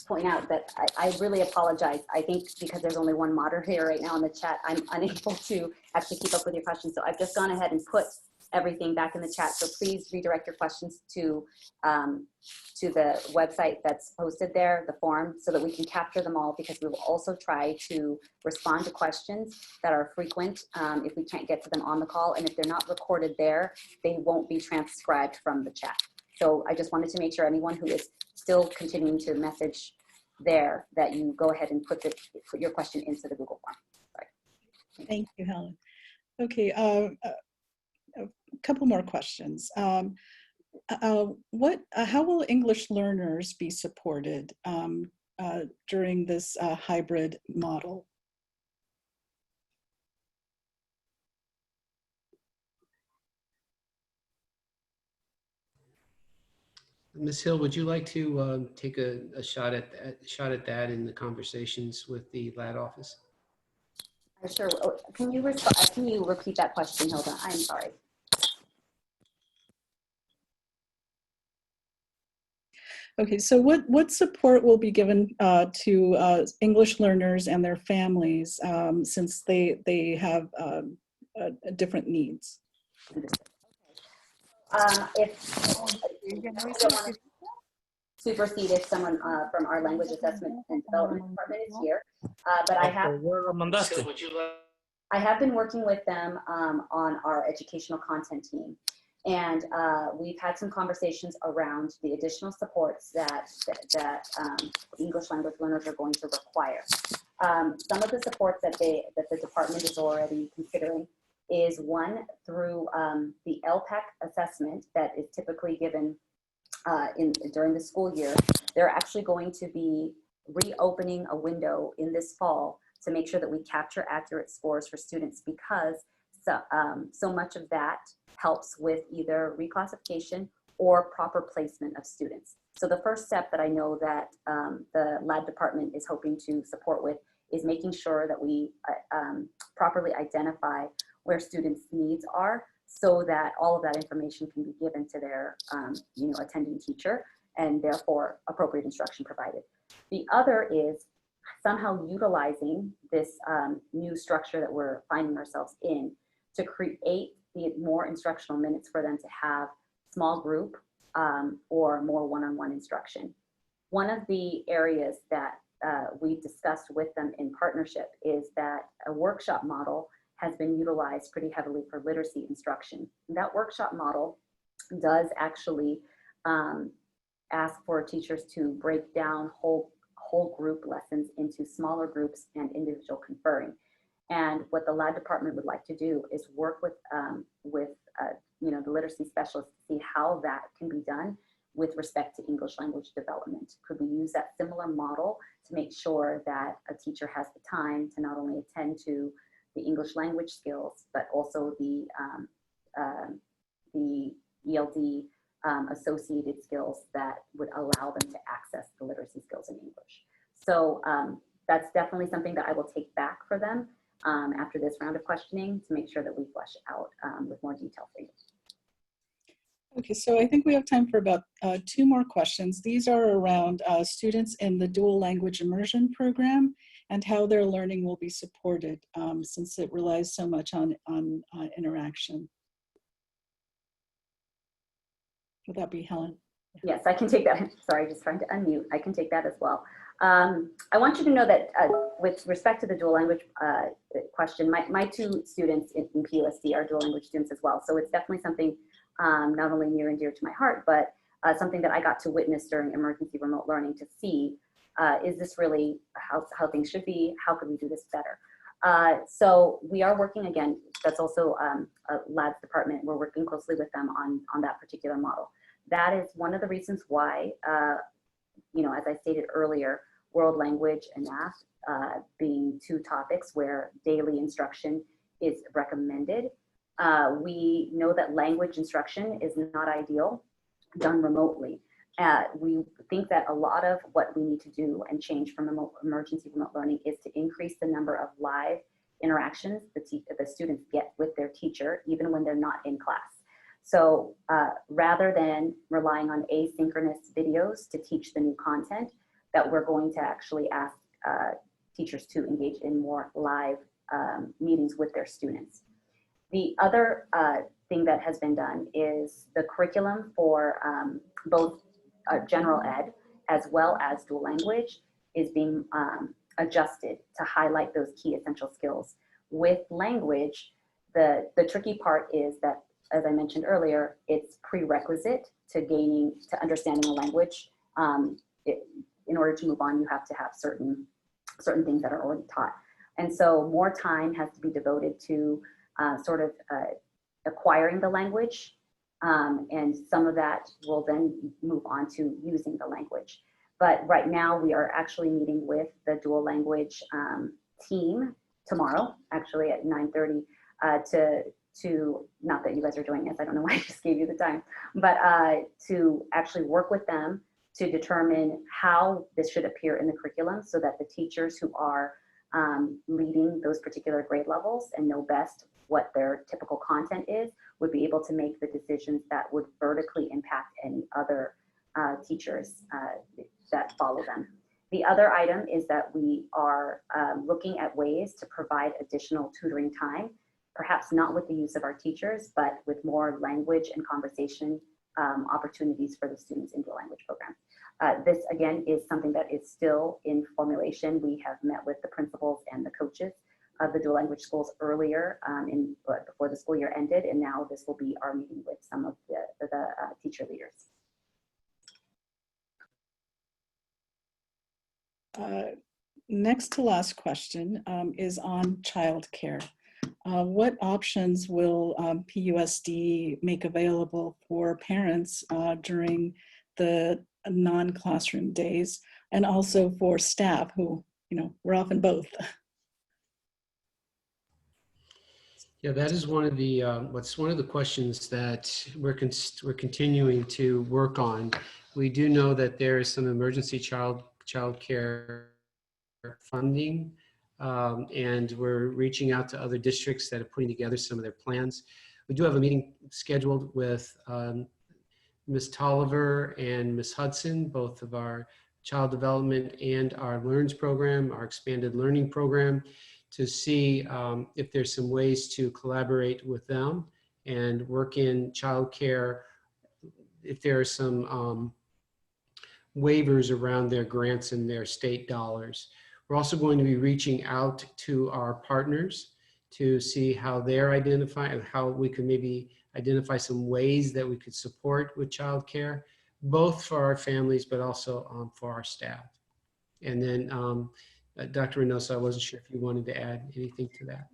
point out that I really apologize. I think because there's only one moderator right now in the chat, I'm unable to actually keep up with your questions. So I've just gone ahead and put everything back in the chat. So please redirect your questions to the website that's posted there, the form, so that we can capture them all, because we will also try to respond to questions that are frequent if we can't get to them on the call. And if they're not recorded there, they won't be transcribed from the chat. So I just wanted to make sure anyone who is still continuing to message there, that you go ahead and put your question into the Google form. Sorry. Thank you, Helen. Okay, a couple more questions. How will English learners be supported during this hybrid model? Ms. Hill, would you like to take a shot at that in the conversations with the LAD office? Sure. Can you repeat that question, Hilda? I'm sorry. Okay, so what support will be given to English learners and their families since they have different needs? If I don't want to supersede if someone from our language assessment and development department is here, but I have been working with them on our educational content team. And we've had some conversations around the additional supports that English language learners are going to require. Some of the supports that the department is already considering is one through the LPAC assessment that is typically given during the school year. They're actually going to be reopening a window in this fall to make sure that we capture accurate scores for students, because so much of that helps with either reclassification or proper placement of students. So the first step that I know that the LAD department is hoping to support with is making sure that we properly identify where students' needs are, so that all of that information can be given to their attending teacher, and therefore appropriate instruction provided. The other is somehow utilizing this new structure that we're finding ourselves in to create the more instructional minutes for them to have small group or more one-on-one instruction. One of the areas that we've discussed with them in partnership is that a workshop model has been utilized pretty heavily for literacy instruction. And that workshop model does actually ask for teachers to break down whole group lessons into smaller groups and individual conferring. And what the LAD department would like to do is work with the literacy specialists to see how that can be done with respect to English language development. Could we use that similar model to make sure that a teacher has the time to not only attend to the English language skills, but also the ELD associated skills that would allow them to access the literacy skills in English. So that's definitely something that I will take back for them after this round of questioning to make sure that we flesh out with more detail for you. Okay, so I think we have time for about 2 more questions. These are around students in the dual language immersion program and how their learning will be supported since it relies so much on interaction. Would that be Helen? Yes, I can take that. Sorry, just trying to unmute. I can take that as well. I want you to know that with respect to the dual language question, my 2 students in PUSD are dual language students as well. So it's definitely something not only near and dear to my heart, but something that I got to witness during emergency remote learning to see, is this really how things should be? How could we do this better? So we are working, again, that's also a LADS department. We're working closely with them on that particular model. That is one of the reasons why, as I stated earlier, world language and math being 2 topics where daily instruction is recommended. We know that language instruction is not ideal done remotely. We think that a lot of what we need to do and change from emergency remote learning is to increase the number of live interactions the students get with their teacher, even when they're not in class. So rather than relying on asynchronous videos to teach the new content, that we're going to actually ask teachers to engage in more live meetings with their students. The other thing that has been done is the curriculum for both general ed as well as dual language is being adjusted to highlight those key essential skills. With language, the tricky part is that, as I mentioned earlier, it's prerequisite to understanding a language. In order to move on, you have to have certain things that are already taught. And so more time has to be devoted to acquiring the language, and some of that will then move on to using the language. But right now we are actually meeting with the dual language team tomorrow, actually at 9:30, to not that you guys are joining us, I don't know why I just gave you the time, but to actually work with them to determine how this should appear in the curriculum so that the teachers who are leading those particular grade levels and know best what their typical content is would be able to make the decisions that would vertically impact any other teachers that follow them. The other item is that we are looking at ways to provide additional tutoring time, perhaps not with the use of our teachers, but with more language and conversation opportunities for the students in dual language programs. This again is something that is still in formulation. We have met with the principals and the coaches of the dual language schools earlier before the school year ended, and now this will be our meeting with some of the teacher leaders. Next to last question is on childcare. What options will PUSD make available for parents during the non-classroom days, and also for staff who, we're often both? Yeah, that is one of the one of the questions that we're continuing to work on. We do know that there is some emergency childcare funding, and we're reaching out to other districts that are putting together some of their plans. We do have a meeting scheduled with Ms. Tolliver and Ms. Hudson, both of our child development and our LEARNS program, our expanded learning program, to see if there's some ways to collaborate with them and work in childcare, if there are some waivers around their grants and their state dollars. We're also going to be reaching out to our partners to see how they're identifying and how we can maybe identify some ways that we could support with childcare, both for our families, but also for our staff. And then Dr. Reynoso, I wasn't sure if you wanted to add anything to that.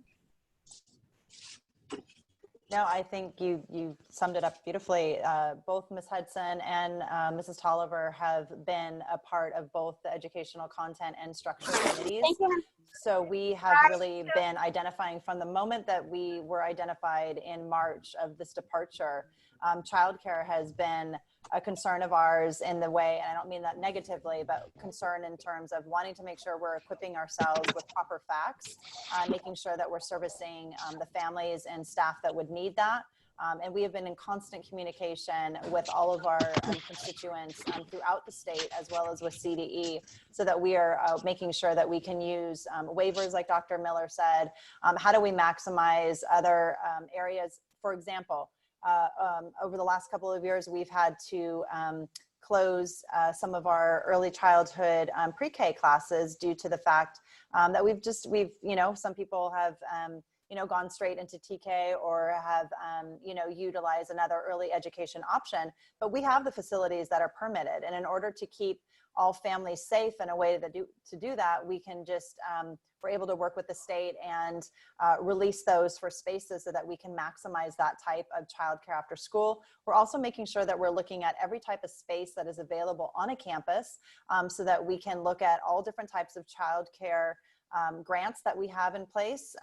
No, I think you summed it up beautifully. Both Ms. Hudson and Mrs. Tolliver have been a part of both the educational content and structure committees. So we have really been identifying from the moment that we were identified in March of this departure. Childcare has been a concern of ours in the way, and I don't mean that negatively, but concern in terms of wanting to make sure we're equipping ourselves with proper facts, making sure that we're servicing the families and staff that would need that. And we have been in constant communication with all of our constituents throughout the state, as well as with CDE, so that we are making sure that we can use waivers, like Dr. Miller said. How do we maximize other areas? For example, over the last couple of years, we've had to close some of our early childhood pre-K classes due to the fact that we've some people have gone straight into TK or have utilized another early education option, but we have the facilities that are permitted, and in order to keep all families safe in a way to do that, we can just we're able to work with the state and release those for spaces so that we can maximize that type of childcare after school. We're also making sure that we're looking at every type of space that is available on a campus, so that we can look at all different types of childcare grants that we have in place.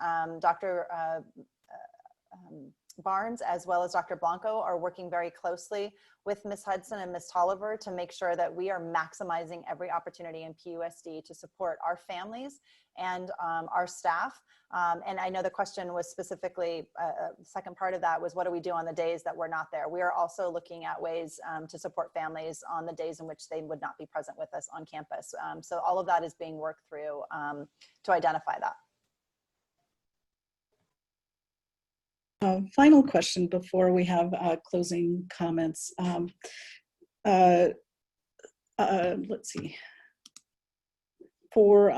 Dr. Barnes, as well as Dr. Blanco, are working very closely with Ms. Hudson and Ms. Tolliver to make sure that we are maximizing every opportunity in PUSD to support our families and our staff. And I know the question was specifically, the second part of that was, what do we do on the days that we're not there? We are also looking at ways to support families on the days in which they would not be present with us on campus. So all of that is being worked through to identify that. Final question before we have closing comments. Let's see. For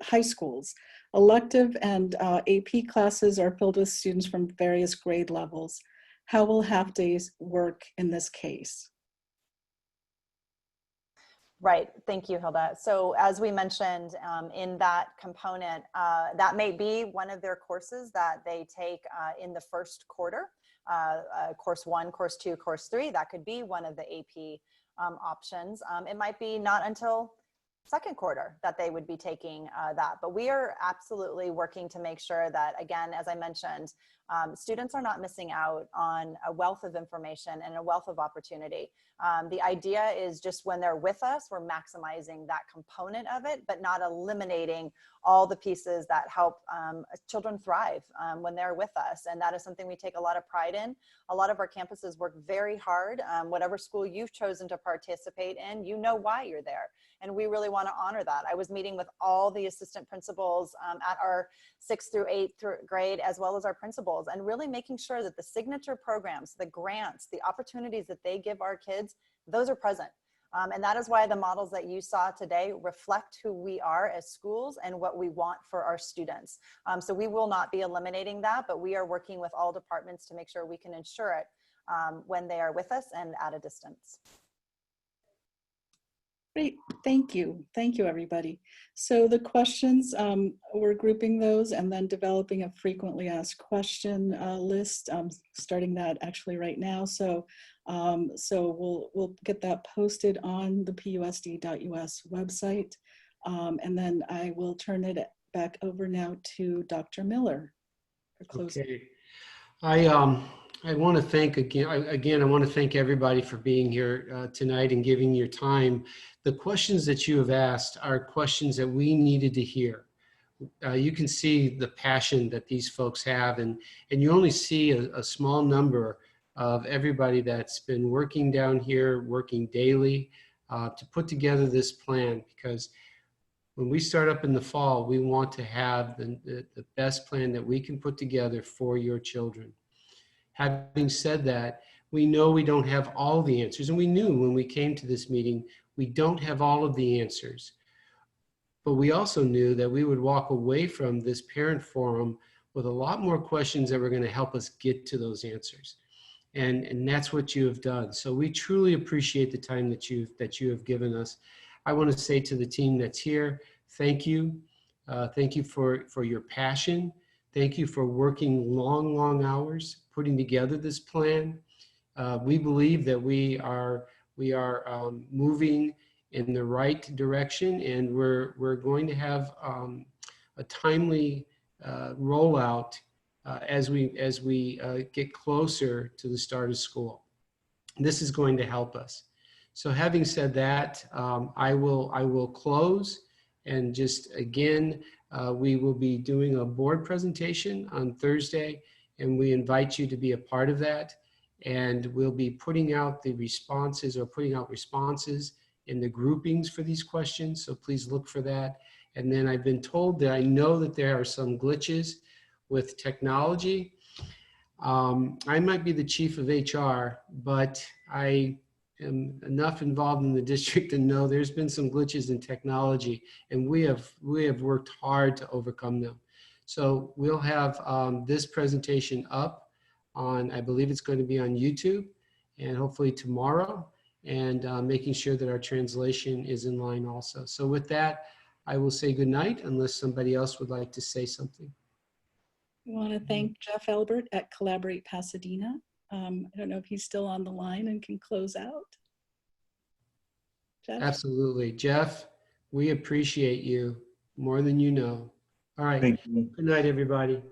high schools, elective and AP classes are filled with students from various grade levels. How will half days work in this case? Right, thank you, Hilda. So as we mentioned in that component, that may be one of their courses that they take in the first quarter, course 1, course 2, course 3. That could be one of the AP options. It might be not until second quarter that they would be taking that. But we are absolutely working to make sure that, again, as I mentioned, students are not missing out on a wealth of information and a wealth of opportunity. The idea is just when they're with us, we're maximizing that component of it, but not eliminating all the pieces that help children thrive when they're with us. And that is something we take a lot of pride in. A lot of our campuses work very hard. Whatever school you've chosen to participate in, you know why you're there. And we really want to honor that. I was meeting with all the assistant principals at our 6th through 8th grade, as well as our principals, and really making sure that the signature programs, the grants, the opportunities that they give our kids, those are present. And that is why the models that you saw today reflect who we are as schools and what we want for our students. So we will not be eliminating that, but we are working with all departments to make sure we can ensure it when they are with us and at a distance. Great, thank you. Thank you, everybody. So the questions, we're grouping those and then developing a frequently asked question list, starting that actually right now. So, we'll get that posted on the pusd.us website. And then I will turn it back over now to Dr. Miller for closing. Okay. I want to thank again, I want to thank everybody for being here tonight and giving your time. The questions that you have asked are questions that we needed to hear. You can see the passion that these folks have, and you only see a small number of everybody that's been working down here, working daily to put together this plan, because when we start up in the fall, we want to have the best plan that we can put together for your children. Having said that, we know we don't have all the answers, and we knew when we came to this meeting, we don't have all of the answers. But we also knew that we would walk away from this parent forum with a lot more questions that were going to help us get to those answers. And that's what you have done. So we truly appreciate the time that you have given us. I want to say to the team that's here, thank you. Thank you for your passion. Thank you for working long hours, putting together this plan. We believe that we are moving in the right direction, and we're going to have a timely rollout as we get closer to the start of school. This is going to help us. So having said that, I will close, and just again, we will be doing a board presentation on Thursday, and we invite you to be a part of that. And we'll be putting out the responses, or putting out responses in the groupings for these questions. So please look for that. And then I've been told that I know that there are some glitches with technology. I might be the chief of HR, but I am enough involved in the district to know there's been some glitches in technology, and we have worked hard to overcome them. So we'll have this presentation up on, I believe it's going to be on YouTube, and hopefully tomorrow, and making sure that our translation is in line also. So with that, I will say good night, unless somebody else would like to say something. I want to thank Jeff Albert at Collaborate Pasadena. I don't know if he's still on the line and can close out. Jeff? Absolutely. Jeff, we appreciate you more than you know. All right. Thank you. Good night, everybody.